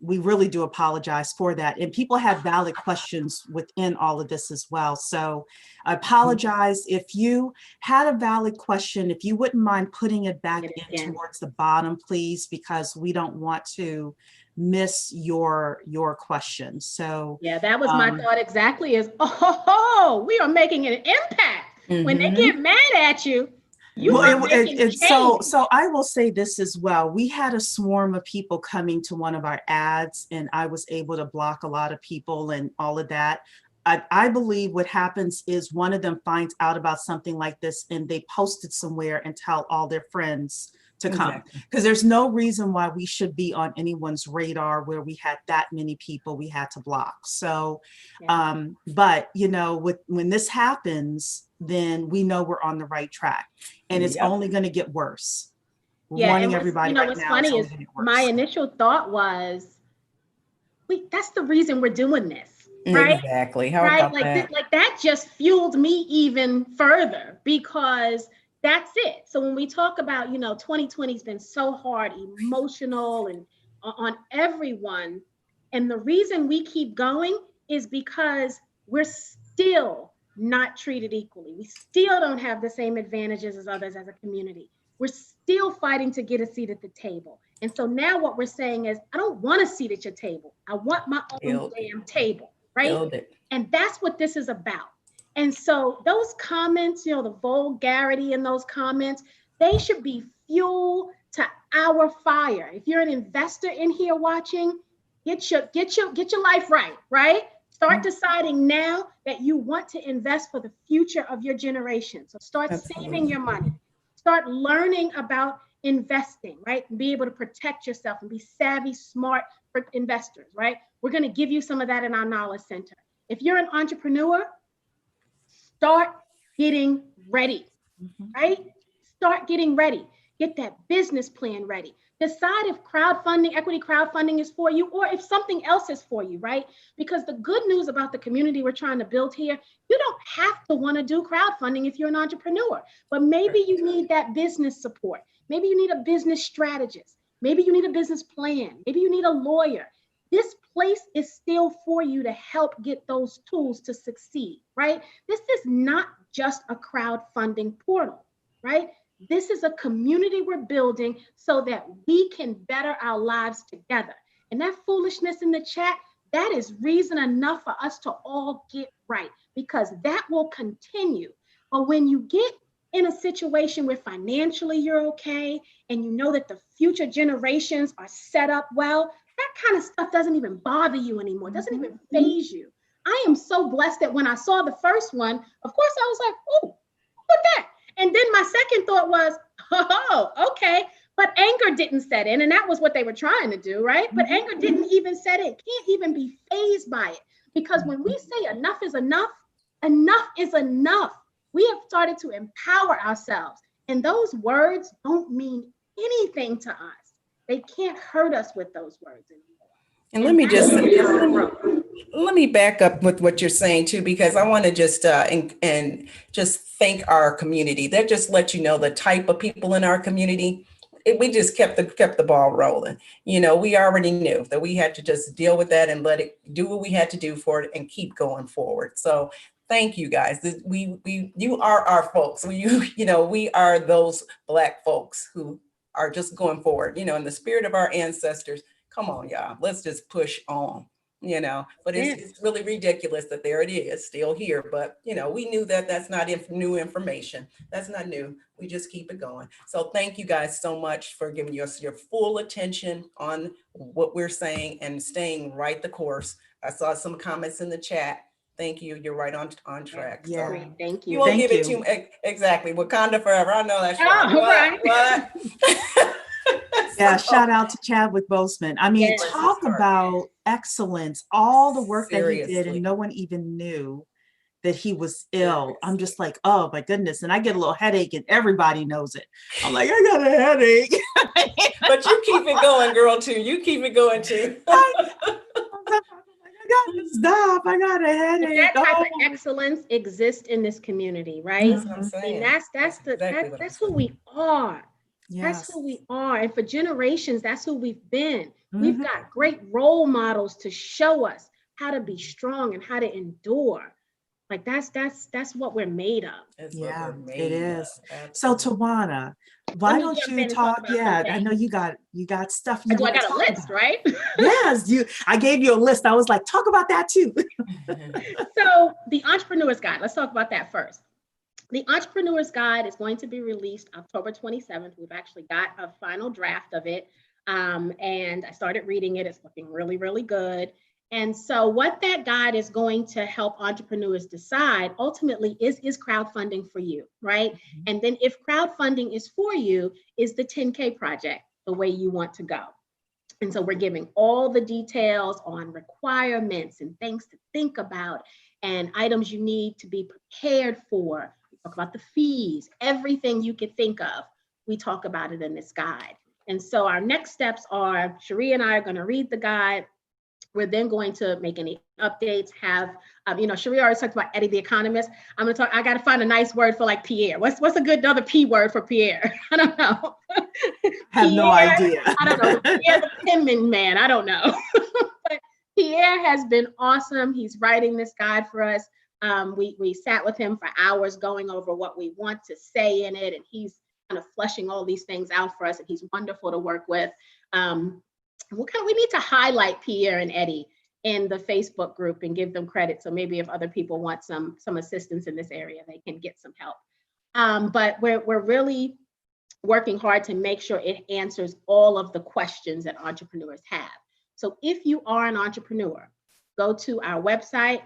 we really do apologize for that. And people had valid questions within all of this as well. So I apologize if you had a valid question, if you wouldn't mind putting it back in towards the bottom, please, because we don't want to miss your question. So yeah, that was my thought exactly, is, we are making an impact. When they get mad at you, so I will say this as well. We had a swarm of people coming to one of our ads, and I was able to block a lot of people and all of that. I believe what happens is one of them finds out about something like this and they post it somewhere and tell all their friends to come, because there's no reason why we should be on anyone's radar where we had that many people we had to block. So, but when this happens, then we know we're on the right track, and it's only going to get worse. We're warning everybody right what's now. Funny is my initial thought was, that's the reason we're doing this, right? Exactly. How Right? about that? Like that just fueled me even further because that's it. So when we talk about, 2020 has been so hard, emotional and on everyone. And the reason we keep going is because we're still not treated equally. We still don't have the same advantages as others as a community. We're still fighting to get a seat at the table. And so now what we're saying is, I don't want a seat at your table. I want my own Build it. damn table, right? Build it. And that's what this is about. And so those comments, the vulgarity in those comments, they should be fuel to our fire. If you're an investor in here watching, get your life right, right? Start deciding now that you want to invest for the future of your generation. So start saving your money. Start learning about investing, right? And be able to protect yourself and be savvy, smart investors, right? We're going to give you some of that in our knowledge center. If you're an entrepreneur, start getting ready, right? Start getting ready. Get that business plan ready. Decide if equity crowdfunding is for you, or if something else is for you, right? Because the good news about the community we're trying to build here, you don't have to want to do crowdfunding if you're an entrepreneur, but maybe you need that business support. Maybe you need a business strategist. Maybe you need a business plan. Maybe you need a lawyer. This place is still for you to help get those tools to succeed, right? This is not just a crowdfunding portal, right? This is a community we're building so that we can better our lives together. And that foolishness in the chat, that is reason enough for us to all get right, because that will continue. But when you get in a situation where financially you're okay, and you know that the future generations are set up well, that kind of stuff doesn't even bother you anymore. It doesn't even faze you. I am so blessed that when I saw the first one, of course I was like, oh, look at that. And then my second thought was, oh, okay. But anger didn't set in. And that was what they were trying to do, right? But anger didn't even set in. Can't even be fazed by it. Because when we say enough is enough, enough is enough. We have started to empower ourselves. And those words don't mean anything to us. They can't hurt us with those words anymore. And let me back up with what you're saying too, because I want to just and just thank our community. That just let you know the type of people in our community. We just kept the ball rolling. We already knew that we had to just deal with that and let it do what we had to do for it and keep going forward. So thank you guys. You are our folks. We are those Black folks who are just going forward. In the spirit of our ancestors. Come on, y'all. Let's just push on. But it's really ridiculous that there it is still here. But, we knew that that's not new information. That's not new. We just keep it going. So thank you guys so much for giving us your full attention on what we're saying and staying right the course. I saw some comments in the chat. Thank you. You're right on track. Yeah. So Great. Thank you. you won't Thank give it you. to exactly. Wakanda forever. I know that's Oh, right. right. What? Yeah, shout out to Chadwick Boseman. I mean, Yes. talk about excellence, all the work that he did, Seriously. and no one even knew that he was ill. I'm just like, oh my goodness. And I get a little headache and everybody knows it. I'm like, I got a headache. But you keep it going, girl, too. You keep it going, too. I gotta stop. I got a But headache. that type Oh. of excellence exists in this community, right? That's what I'm Mhm. I mean, saying. that's That's who we are. Yes. That's who we are. And for generations, that's who we've been. We've Mhm. got great role models to show us how to be strong and how to endure. Like that's what we're made of. That's what Yeah, we're made it of. is. So Absolutely. Tawana, Let why me don't jump you in and talk talk? about Yeah, something. I know you got stuff you I want to got a talk list, about. right? Yes, I gave you a list. I was like, talk about that too. So the Entrepreneur's Guide, let's talk about that first. The Entrepreneur's Guide is going to be released October 27th. We've actually got a final draft of it. And I started reading it. It's looking really, really good. And so what that guide is going to help entrepreneurs decide ultimately is crowdfunding for you, right? Mhm. And then if crowdfunding is for you, is the 10K project the way you want to go? And so we're giving all the details on requirements and things to think about and items you need to be prepared for. We talk about the fees, everything you could think of. We talk about it in this guide. And so our next steps are Cherie and I are going to read the guide. We're then going to make any updates, have, Cherie always talked about Eddie the economist. I got to find a nice word for like Pierre. What's a good other P word for Pierre? I don't know. Have no idea. I don't know. Pierre the Penman man. I don't know. But Pierre has been awesome. He's writing this guide for us. We sat with him for hours going over what we want to say in it, and he's kind of fleshing all these things out for us, and he's wonderful to work with. We need to highlight Pierre and Eddie in the Facebook group and give them credit. So maybe if other people want some assistance in this area, they can get some help. But we're really working hard to make sure it answers all of the questions that entrepreneurs have. So if you are an entrepreneur, go to our website,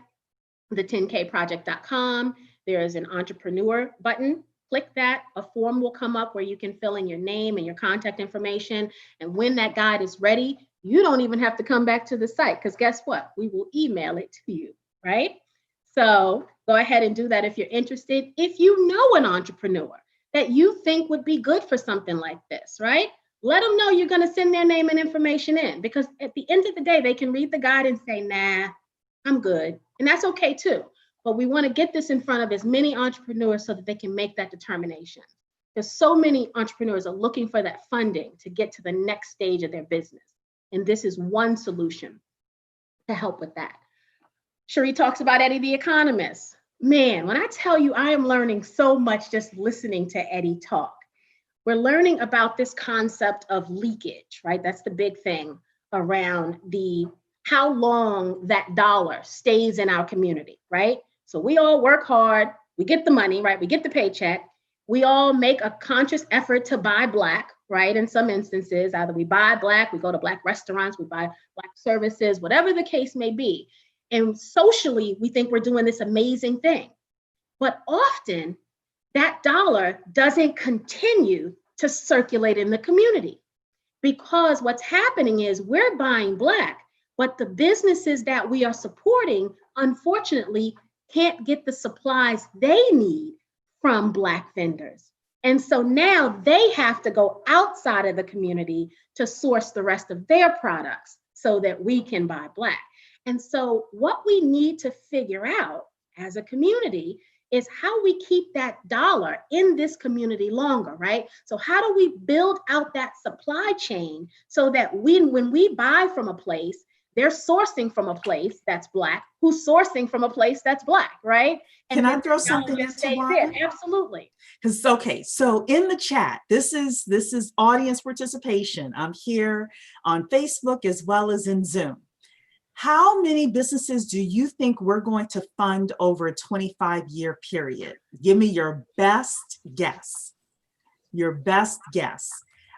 the10kproject.com. There is an entrepreneur button. Click that, a form will come up where you can fill in your name and your contact information. And when that guide is ready, you don't even have to come back to the site, because guess what? We will email it to you, right? So go ahead and do that if you're interested. If you know an entrepreneur that you think would be good for something like this, right? Let them know you're going to send their name and information in, because at the end of the day, they can read the guide and say, nah, I'm good. And that's okay too. But we want to get this in front of as many entrepreneurs so that they can make that determination. Because so many entrepreneurs are looking for that funding to get to the next stage of their business. And this is one solution to help with that. Cherie talks about Eddie the economist. Man, when I tell you I am learning so much just listening to Eddie talk. We're learning about this concept of leakage, right? That's the big thing around how long that dollar stays in our community, right? So we all work hard, we get the money, right? We get the paycheck. We all make a conscious effort to buy Black, right? In some instances, either we buy Black, we go to Black restaurants, we buy Black services, whatever the case may be. And socially, we think we're doing this amazing thing. But often that dollar doesn't continue to circulate in the community, because what's happening is we're buying Black, but the businesses that we are supporting, unfortunately, can't get the supplies they need from Black vendors. And so now they have to go outside of the community to source the rest of their products so that we can buy Black. And so what we need to figure out as a community is how we keep that dollar in this community longer, right? So how do we build out that supply chain so that when we buy from a place, they're sourcing from a place that's Black, who's sourcing from a place that's Black, right? And can I throw something in, Tawana? Absolutely. Because okay, so in the chat, this is audience participation. I'm here on Facebook as well as in Zoom. How many businesses do you think we're going to fund over a 25-year period? Give me your best guess. Your best guess.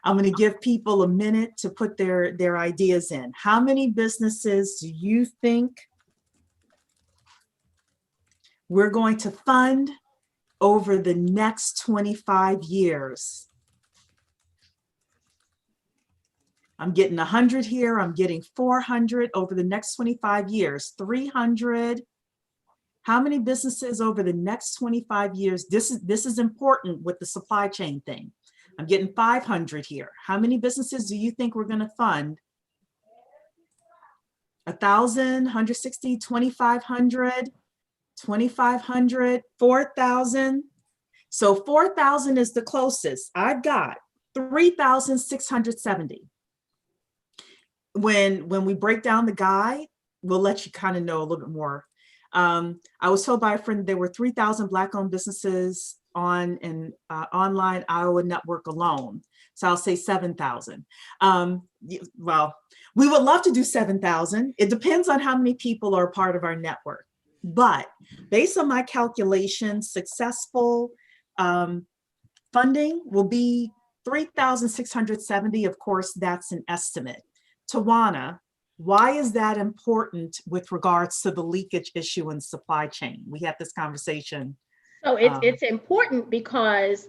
I'm going to give people a minute to put their ideas in. How many businesses do you think we're going to fund over the next 25 years? I'm getting 100 here. I'm getting 400 over the next 25 years, 300. How many businesses over the next 25 years? This is important with the supply chain thing. I'm getting 500 here. How many businesses do you think we're going to fund? 1,000, 160, 2,500, 2,500, 4,000. So 4,000 is the closest. I've got 3,670. When we break down the guide, we'll let you kind of know a little bit more. I was told by a friend there were 3,000 Black-owned businesses on an online Iowa network alone. So I'll say 7,000. Well, we would love to do 7,000. It depends on how many people are part of our network. But based on my calculations, successful funding will be 3,670. Of course, that's an estimate. Tawana, why is that important with regards to the leakage issue and supply chain? We had this conversation. So it's important because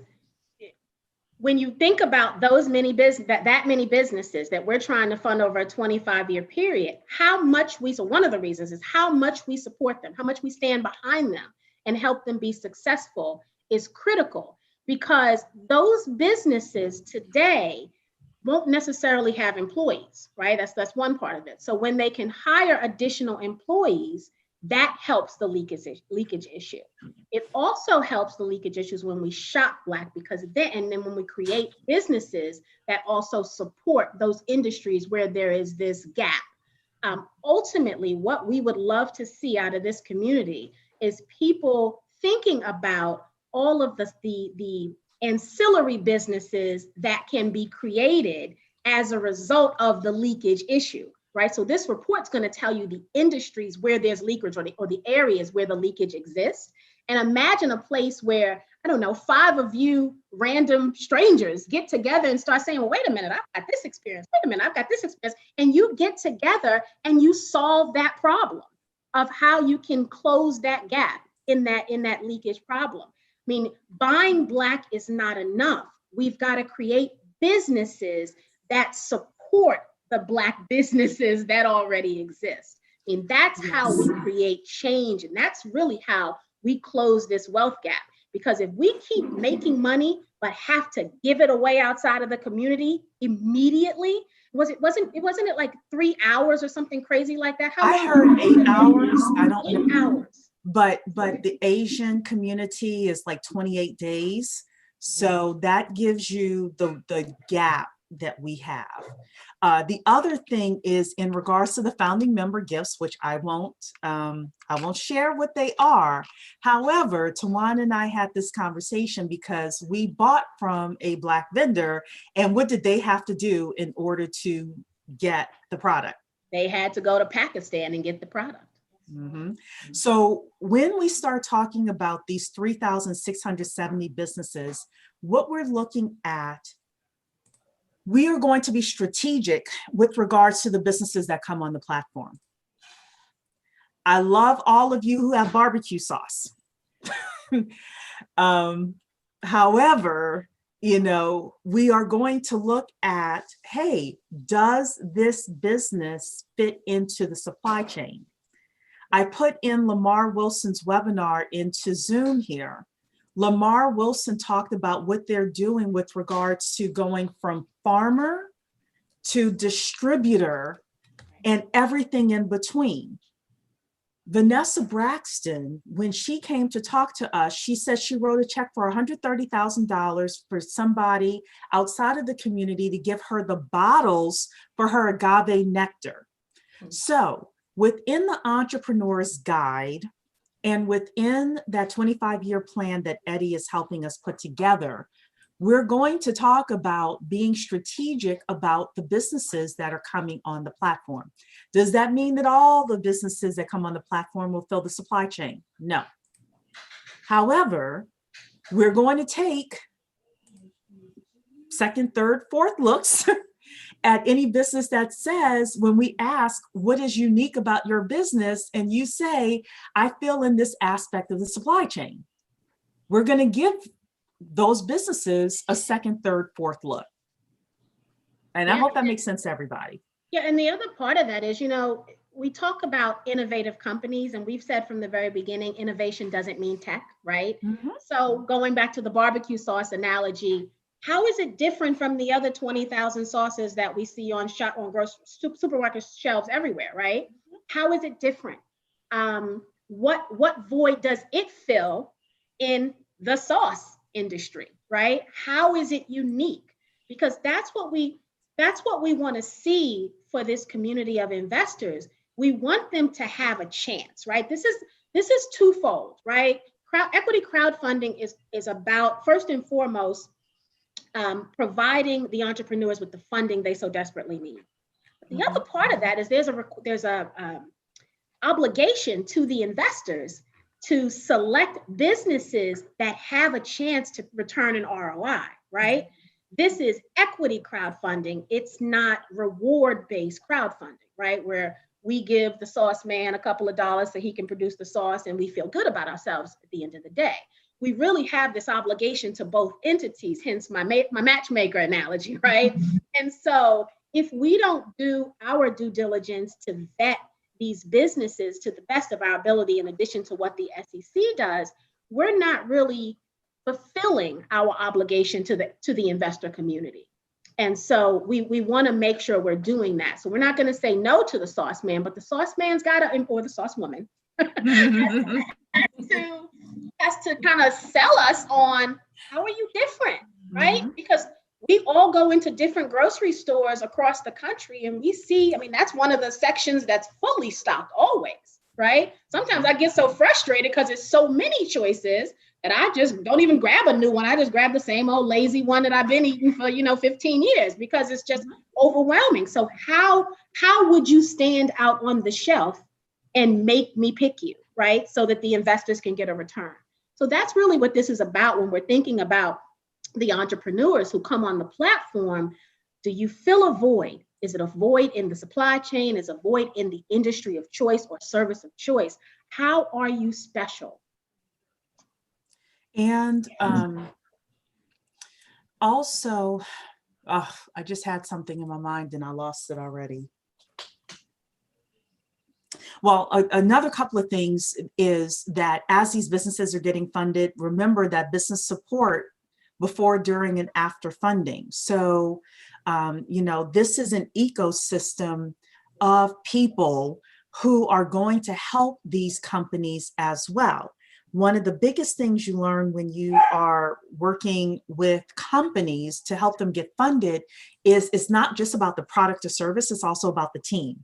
when you think about those many that many businesses that we're trying to fund over a 25-year period, so one of the reasons is how much we support them, how much we stand behind them and help them be successful is critical, because those businesses today, won't necessarily have employees, right? That's one part of it. So when they can hire additional employees, that helps the leakage issue. It also helps the leakage issues when we shop Black, because then, and then when we create businesses that also support those industries where there is this gap. Ultimately, what we would love to see out of this community is people thinking about all of the ancillary businesses that can be created as a result of the leakage issue, right? So this report's going to tell you the industries where there's leakage, or the areas where the leakage exists. And imagine a place where, I don't know, 5 of you random strangers get together and start saying, well, wait a minute, I've got this experience. Wait a minute, I've got this experience. And you get together and you solve that problem of how you can close that gap in that leakage problem. I mean, buying Black is not enough. We've got to create businesses that support the Black businesses that already exist. I mean, that's how we create change. And that's really how we close this wealth gap. Because if we keep making money, but have to give it away outside of the community immediately, wasn't it like 3 hours or something crazy like that? I heard 8 hours. I don't know. 8 hours. But the Asian community is like 28 days. So that gives you the gap that we have. The other thing is in regards to the founding member gifts, which I won't share what they are. However, Tawana and I had this conversation because we bought from a Black vendor, and what did they have to do in order to get the product? They had to go to Pakistan and get the product. Mm-hmm. So when we start talking about these 3,670 businesses, what we're looking at, we are going to be strategic with regards to the businesses that come on the platform. I love all of you who have barbecue sauce. However, we are going to look at, hey, does this business fit into the supply chain? I put in Lamar Wilson's webinar into Zoom here. Lamar Wilson talked about what they're doing with regards to going from farmer to distributor and everything in between. Vanessa Braxton, when she came to talk to us, she said she wrote a check for $130,000 for somebody outside of the community to give her the bottles for her agave nectar. So within the Entrepreneur's Guide and within that 25-year plan that Eddie is helping us put together, we're going to talk about being strategic about the businesses that are coming on the platform. Does that mean that all the businesses that come on the platform will fill the supply chain? No. However, we're going to take second, third, fourth looks at any business that says, when we ask what is unique about your business, and you say, I feel in this aspect of the supply chain, we're going to give those businesses a second, third, fourth look. And I hope that makes sense to everybody. Yeah, and the other part of that is, we talk about innovative companies, and we've said from the very beginning, innovation doesn't mean tech, right? Mm-hmm. So going back to the barbecue sauce analogy, how is it different from the other 20,000 sauces that we see on supermarket shelves everywhere, right? How is it different? What void does it fill in the sauce industry, right? How is it unique? Because that's what we want to see for this community of investors. We want them to have a chance, right? This is twofold, right? Equity crowdfunding is about, first and foremost, providing the entrepreneurs with the funding they so desperately need. But the other part of that is there's a obligation to the investors to select businesses that have a chance to return an ROI, right? This is equity crowdfunding. It's not reward-based crowdfunding, right? Where we give the sauce man a couple of dollars so he can produce the sauce and we feel good about ourselves at the end of the day. We really have this obligation to both entities, hence my matchmaker analogy, right? And so if we don't do our due diligence to vet these businesses to the best of our ability, in addition to what the SEC does, we're not really fulfilling our obligation to the investor community. And so we want to make sure we're doing that. So we're not going to say no to the sauce man, but the sauce man's got to, or the sauce woman, has to kind of sell us on how are you different, right? Mhm. Because we all go into different grocery stores across the country and we see, I mean, that's one of the sections that's fully stocked always, right? Sometimes I get so frustrated because it's so many choices that I just don't even grab a new one. I just grab the same old lazy one that I've been eating for, 15 years because it's just overwhelming. So how would you stand out on the shelf and make me pick you, right? So that the investors can get a return. So that's really what this is about when we're thinking about the entrepreneurs who come on the platform. Do you fill a void? Is it a void in the supply chain? Is it a void in the industry of choice or service of choice? How are you special? And also, I just had something in my mind and I lost it already. Well, another couple of things is that as these businesses are getting funded, remember that business support before, during, and after funding. So, this is an ecosystem of people who are going to help these companies as well. One of the biggest things you learn when you are working with companies to help them get funded is it's not just about the product or service, it's also about the team.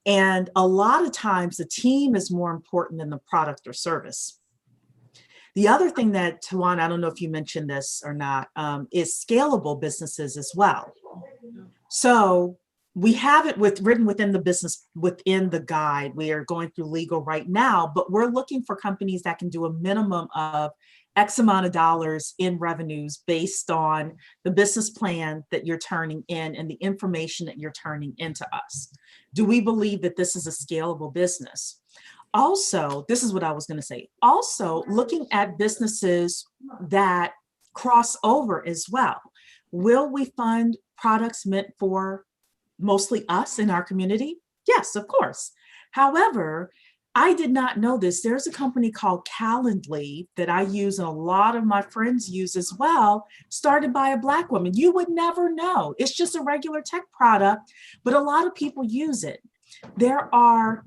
And a lot of times the team is more important than the product or service. The other thing that, Tawan, I don't know if you mentioned this or not, is scalable businesses as well. So we have it written within the business, within the guide. We are going through legal right now, but we're looking for companies that can do a minimum of X amount of dollars in revenues based on the business plan that you're turning in and the information that you're turning into us. Do we believe that this is a scalable business? Also, this is what I was going to say. Also, looking at businesses that cross over as well. Will we fund products meant for mostly us in our community? Yes, of course. However, I did not know this. There's a company called Calendly that I use and a lot of my friends use as well, started by a Black woman. You would never know. It's just a regular tech product, but a lot of people use it. There are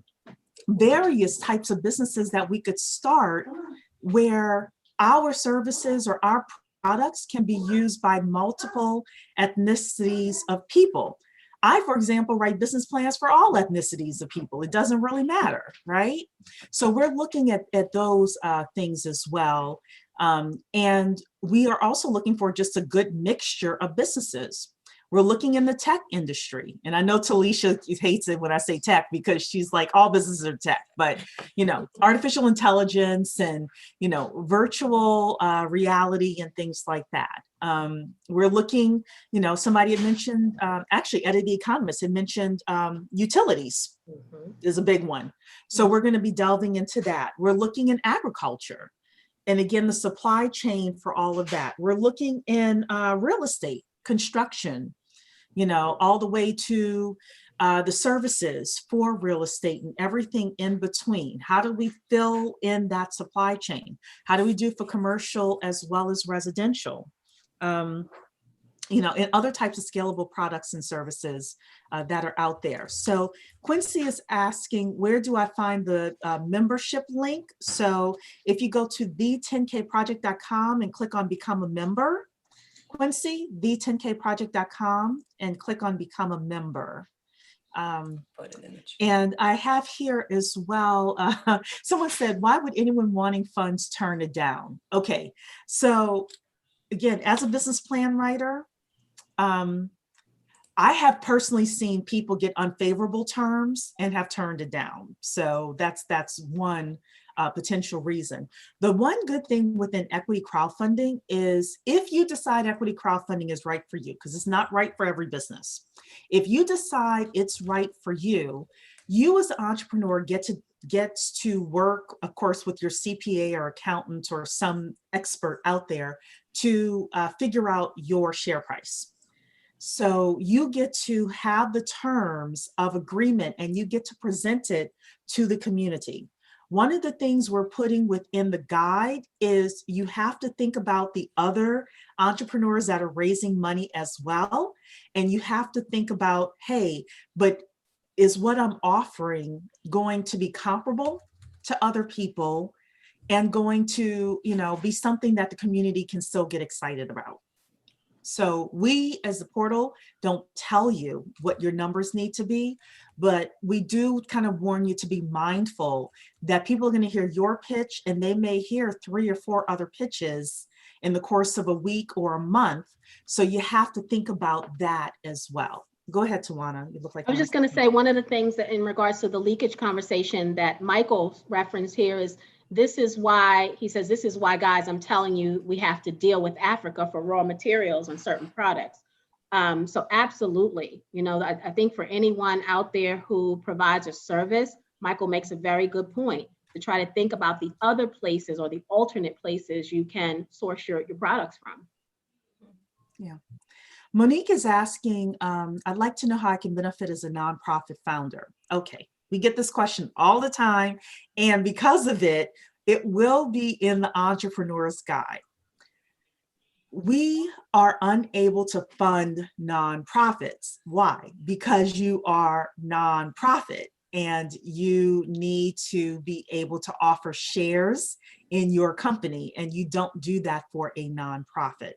various types of businesses that we could start where our services or our products can be used by multiple ethnicities of people. I, for example, write business plans for all ethnicities of people. It doesn't really matter, right? So we're looking at those things as well. And we are also looking for just a good mixture of businesses. We're looking in the tech industry. And I know Talisha hates it when I say tech because she's like, all businesses are tech, but, artificial intelligence and, virtual reality and things like that. We're looking, somebody had mentioned, actually, Eddie the Economist had mentioned utilities is a big one. So we're going to be delving into that. We're looking in agriculture. And again, the supply chain for all of that. We're looking in real estate, construction, all the way to the services for real estate and everything in between. How do we fill in that supply chain? How do we do for commercial as well as residential? And other types of scalable products and services that are out there. So Quincy is asking, where do I find the membership link? So if you go to the10kproject.com and click on become a member, Quincy, the10kproject.com and click on become a member. And I have here as well, someone said, why would anyone wanting funds turn it down? Okay, so again, as a business plan writer, I have personally seen people get unfavorable terms and have turned it down. So that's one potential reason. The one good thing within equity crowdfunding is if you decide equity crowdfunding is right for you, because it's not right for every business. If you decide it's right for you, you as an entrepreneur gets to work, of course, with your CPA or accountant or some expert out there to figure out your share price. So you get to have the terms of agreement and you get to present it to the community. One of the things we're putting within the guide is you have to think about the other entrepreneurs that are raising money as well. And you have to think about, hey, but is what I'm offering going to be comparable to other people and going to, be something that the community can still get excited about? So we, as the portal, don't tell you what your numbers need to be, but we do kind of warn you to be mindful that people are going to hear your pitch and they may hear 3 or 4 other pitches in the course of a week or a month. So you have to think about that as well. Go ahead, Tawana. You look like I was just going to say, one of the things that in regards to the leakage conversation that Michael referenced here is, this is why, he says, this is why, guys, I'm telling you, we have to deal with Africa for raw materials on certain products. So absolutely, I think for anyone out there who provides a service, Michael makes a very good point to try to think about the other places or the alternate places you can source your products from. Yeah. Monique is asking, I'd like to know how I can benefit as a nonprofit founder. Okay, we get this question all the time, and because of it, it will be in the Entrepreneur's Guide. We are unable to fund nonprofits. Why? Because you are nonprofit and you need to be able to offer shares in your company, and you don't do that for a nonprofit.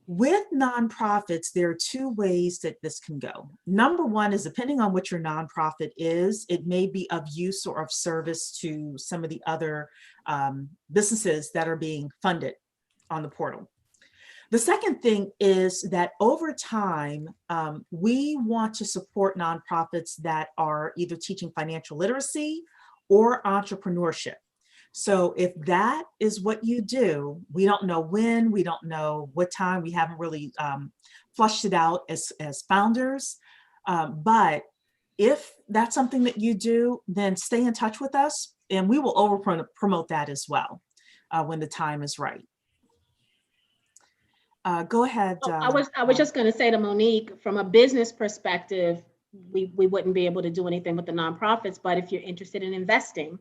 With nonprofits, there are 2 ways that this can go. Number one is, depending on what your nonprofit is, it may be of use or of service to some of the other businesses that are being funded on the portal. The second thing is that over time, we want to support nonprofits that are either teaching financial literacy or entrepreneurship. So if that is what you do, we don't know when, we don't know what time, we haven't really flushed it out as founders. But if that's something that you do, then stay in touch with us and we will over promote that as well when the time is right. Go ahead. I was just going to say to Monique, from a business perspective, we wouldn't be able to do anything with the nonprofits, but if you're interested in investing,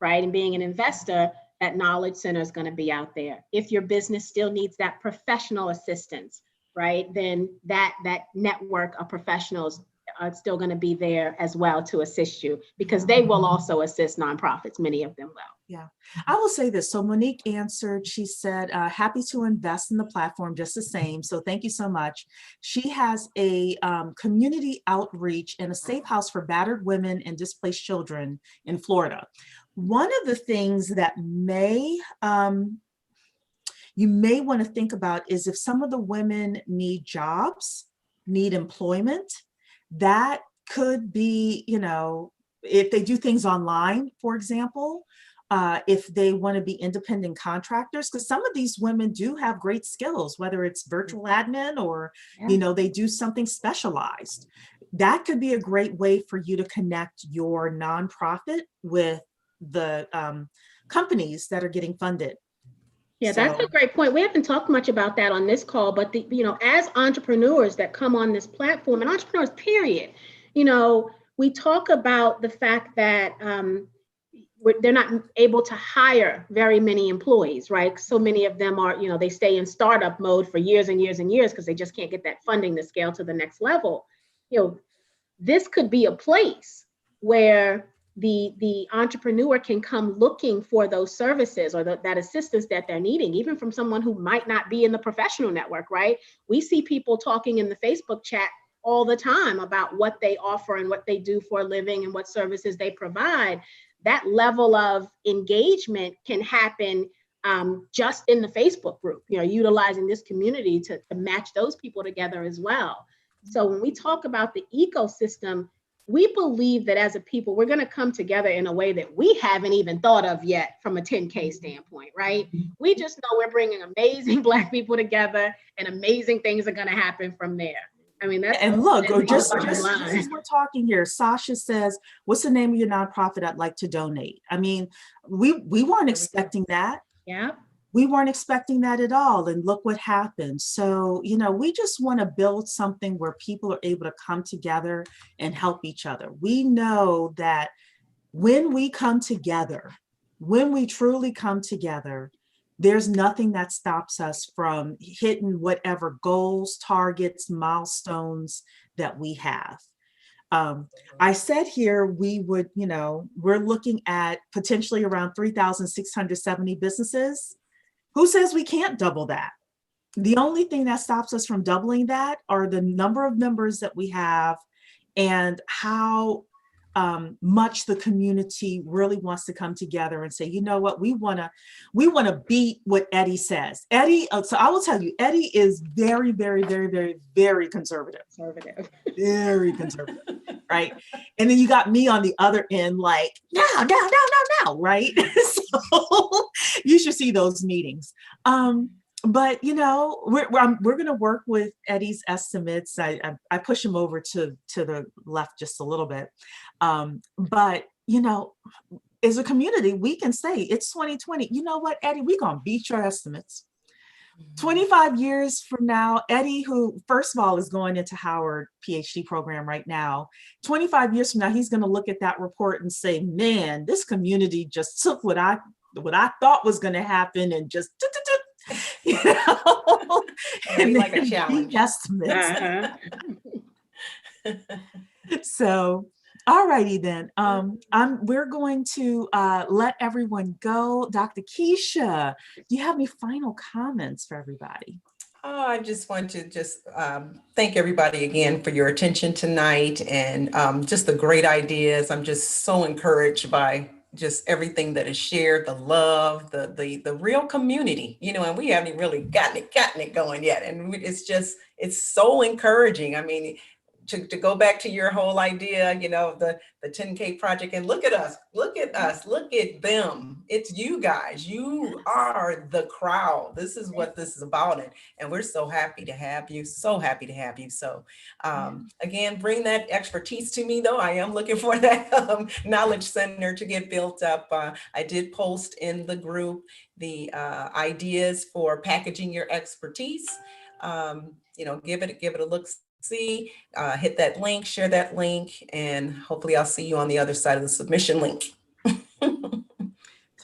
right, and being an investor, that Knowledge Center is going to be out there. If your business still needs that professional assistance, right, then that network of professionals are still going to be there as well to assist you, because they will also assist nonprofits. Many of them will. Yeah, I will say this. So Monique answered, she said, happy to invest in the platform just the same. So thank you so much. She has a community outreach and a safe house for battered women and displaced children in Florida. One of the things that you may want to think about is if some of the women need jobs, need employment, that could be, if they do things online, for example, if they want to be independent contractors, because some of these women do have great skills, whether it's virtual admin or, they do something specialized. That could be a great way for you to connect your nonprofit with the companies that are getting funded. Yeah, that's a great point. We haven't talked much about that on this call, but as entrepreneurs that come on this platform, and entrepreneurs, period, we talk about the fact that they're not able to hire very many employees, right? So many of them are, they stay in startup mode for years and years and years because they just can't get that funding to scale to the next level. This could be a place where the entrepreneur can come looking for those services or that assistance that they're needing, even from someone who might not be in the professional network, right? We see people talking in the Facebook chat all the time about what they offer and what they do for a living and what services they provide. That level of engagement can happen just in the Facebook group, utilizing this community to match those people together as well. So when we talk about the ecosystem, we believe that as a people, we're going to come together in a way that we haven't even thought of yet from a 10K standpoint, right? We just know we're bringing amazing Black people together and amazing things are going to happen from there. I mean, that's— And look, just as we're talking here, Sasha says, what's the name of your nonprofit? I'd like to donate. I mean, we weren't expecting that. Yeah. We weren't expecting that at all. And look what happened. So, we just want to build something where people are able to come together and help each other. We know that when we come together, when we truly come together, there's nothing that stops us from hitting whatever goals, targets, milestones that we have. I said here we would, we're looking at potentially around 3,670 businesses. Who says we can't double that? The only thing that stops us from doubling that are the number of members that we have and how much the community really wants to come together and say, you know what, we want to beat what Eddie says. Eddie, so I will tell you, Eddie is very, very, very, very, very conservative. Very conservative, right? And then you got me on the other end, like, no, right? So you should see those meetings. But we're going to work with Eddie's estimates. I push him over to the left just a little bit. But as a community, we can say it's 2020. You know what, Eddie, we're going to beat your estimates. 25 years from now, Eddie, who first of all is going into Howard PhD program right now, 25 years from now, he's going to look at that report and say, man, this community just took what I thought was going to happen and just and like a challenge. Estimates. So, all righty then. We're going to let everyone go. Dr. Keisha, do you have any final comments for everybody? Oh, I just want to thank everybody again for your attention tonight and just the great ideas. I'm just so encouraged by just everything that is shared, the love, the real community, and we haven't really gotten it going yet. And it's so encouraging. I mean, to go back to your whole idea, the 10K project, and look at us, look at them. It's you guys, you are the crowd. This is what this is about. And we're so happy to have you, So again, bring that expertise to me though. I am looking for that knowledge center to get built up. I did post in the group the ideas for packaging your expertise. Give it a look. Hit that link, share that link, and hopefully I'll see you on the other side of the submission link.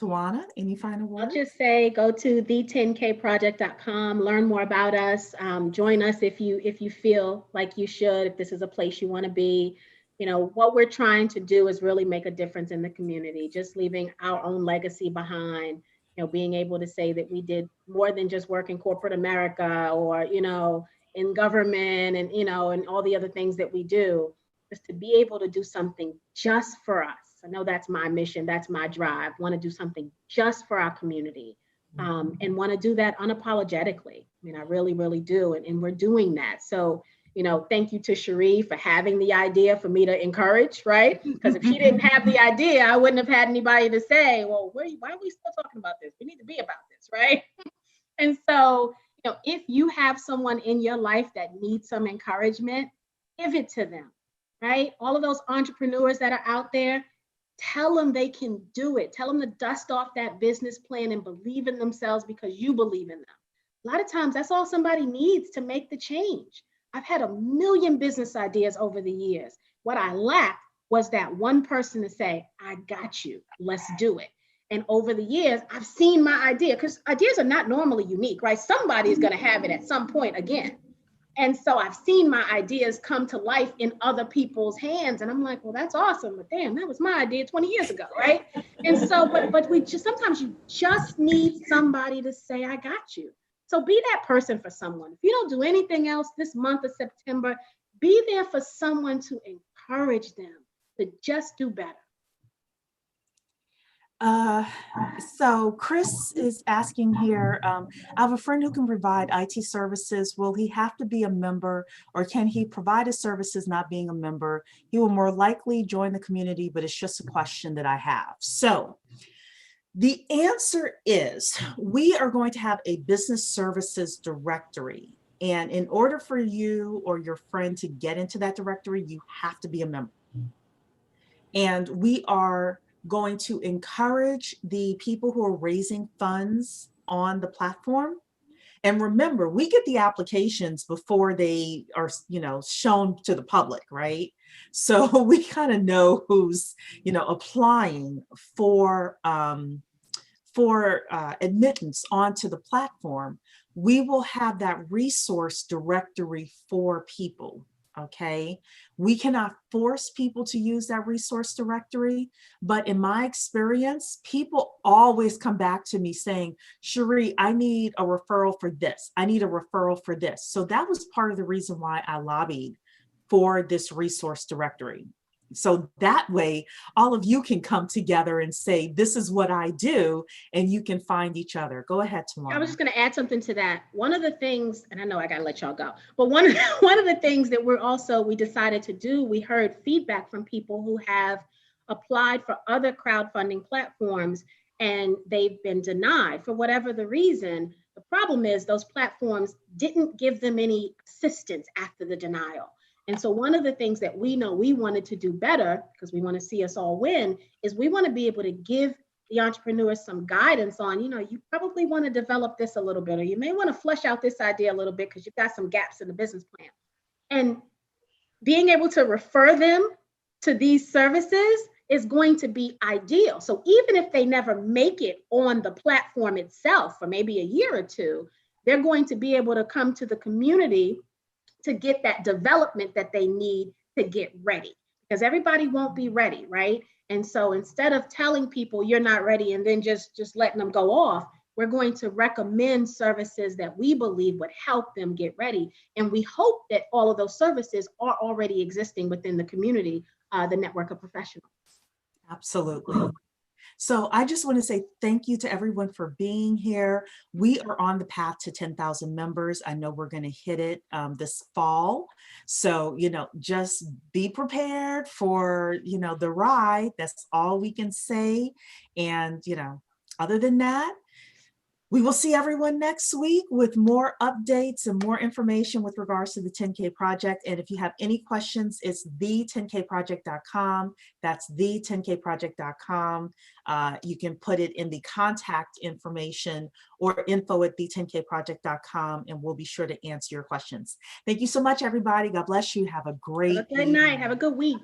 Tawana, any final words? I'll just say go to the10kproject.com, learn more about us, join us if you feel like you should, if this is a place you want to be. What we're trying to do is really make a difference in the community, just leaving our own legacy behind, being able to say that we did more than just work in corporate America or, in government and, and all the other things that we do, is to be able to do something just for us. I know that's my mission, that's my drive, want to do something just for our community, and want to do that unapologetically. I mean, I really, really do. And we're doing that. So, thank you to Cherie for having the idea for me to encourage, right? Because if she didn't have the idea, I wouldn't have had anybody to say, well, why are we still talking about this? We need to be about this, right? And so, if you have someone in your life that needs some encouragement, give it to them, right? All of those entrepreneurs that are out there, tell them they can do it. Tell them to dust off that business plan and believe in themselves because you believe in them. A lot of times that's all somebody needs to make the change. I've had a million business ideas over the years. What I lacked was that one person to say, I got you, let's do it. And over the years, I've seen my idea, because ideas are not normally unique, right? Somebody is going to have it at some point again. And so I've seen my ideas come to life in other people's hands. And I'm like, well, that's awesome. But damn, that was my idea 20 years ago, right? And so, but we just, sometimes you just need somebody to say, I got you. So be that person for someone. If you don't do anything else this month of September, be there for someone to encourage them to just do better. So Chris is asking here, I have a friend who can provide IT services. Will he have to be a member, or can he provide his services not being a member? He will more likely join the community, but it's just a question that I have. So the answer is we are going to have a business services directory. And in order for you or your friend to get into that directory, you have to be a member. And we are going to encourage the people who are raising funds on the platform And remember, we get the applications before they are, shown to the public, right? So we kind of know who's, applying for admittance onto the platform. We will have that resource directory for people. Okay, we cannot force people to use that resource directory, but in my experience, people always come back to me saying, Cherie, I need a referral for this. I need a referral for this. So that was part of the reason why I lobbied for this resource directory. So that way, all of you can come together and say, this is what I do, and you can find each other. Go ahead, I was Tawana. just going to add something to that. One of the things, and I know I got to let y'all go, but one of the things that we decided to do, we heard feedback from people who have applied for other crowdfunding platforms and they've been denied for whatever the reason. The problem is those platforms didn't give them any assistance after the denial. And so one of the things that we know we wanted to do better, because we want to see us all win, is we want to be able to give the entrepreneurs some guidance on, you probably want to develop this a little bit, or you may want to flesh out this idea a little bit because you've got some gaps in the business plan. And being able to refer them to these services is going to be ideal. So even if they never make it on the platform itself for maybe a year or two, they're going to be able to come to the community to get that development that they need to get ready, because everybody won't be ready, right? And so instead of telling people you're not ready and then just letting them go off, we're going to recommend services that we believe would help them get ready. And we hope that all of those services are already existing within the community, the network of professionals. Absolutely. So I just want to say thank you to everyone for being here. We are on the path to 10,000 members. I know we're going to hit it this fall. So, just be prepared for, the ride. That's all we can say. And, other than that, we will see everyone next week with more updates and more information with regards to the 10K project. And if you have any questions, it's the10kproject.com. That's the10kproject.com. You can put it in the contact information or info@the10kproject.com, and we'll be sure to answer your questions. Thank you so much, everybody. God bless you. Have a great Have a good night. Have a good week.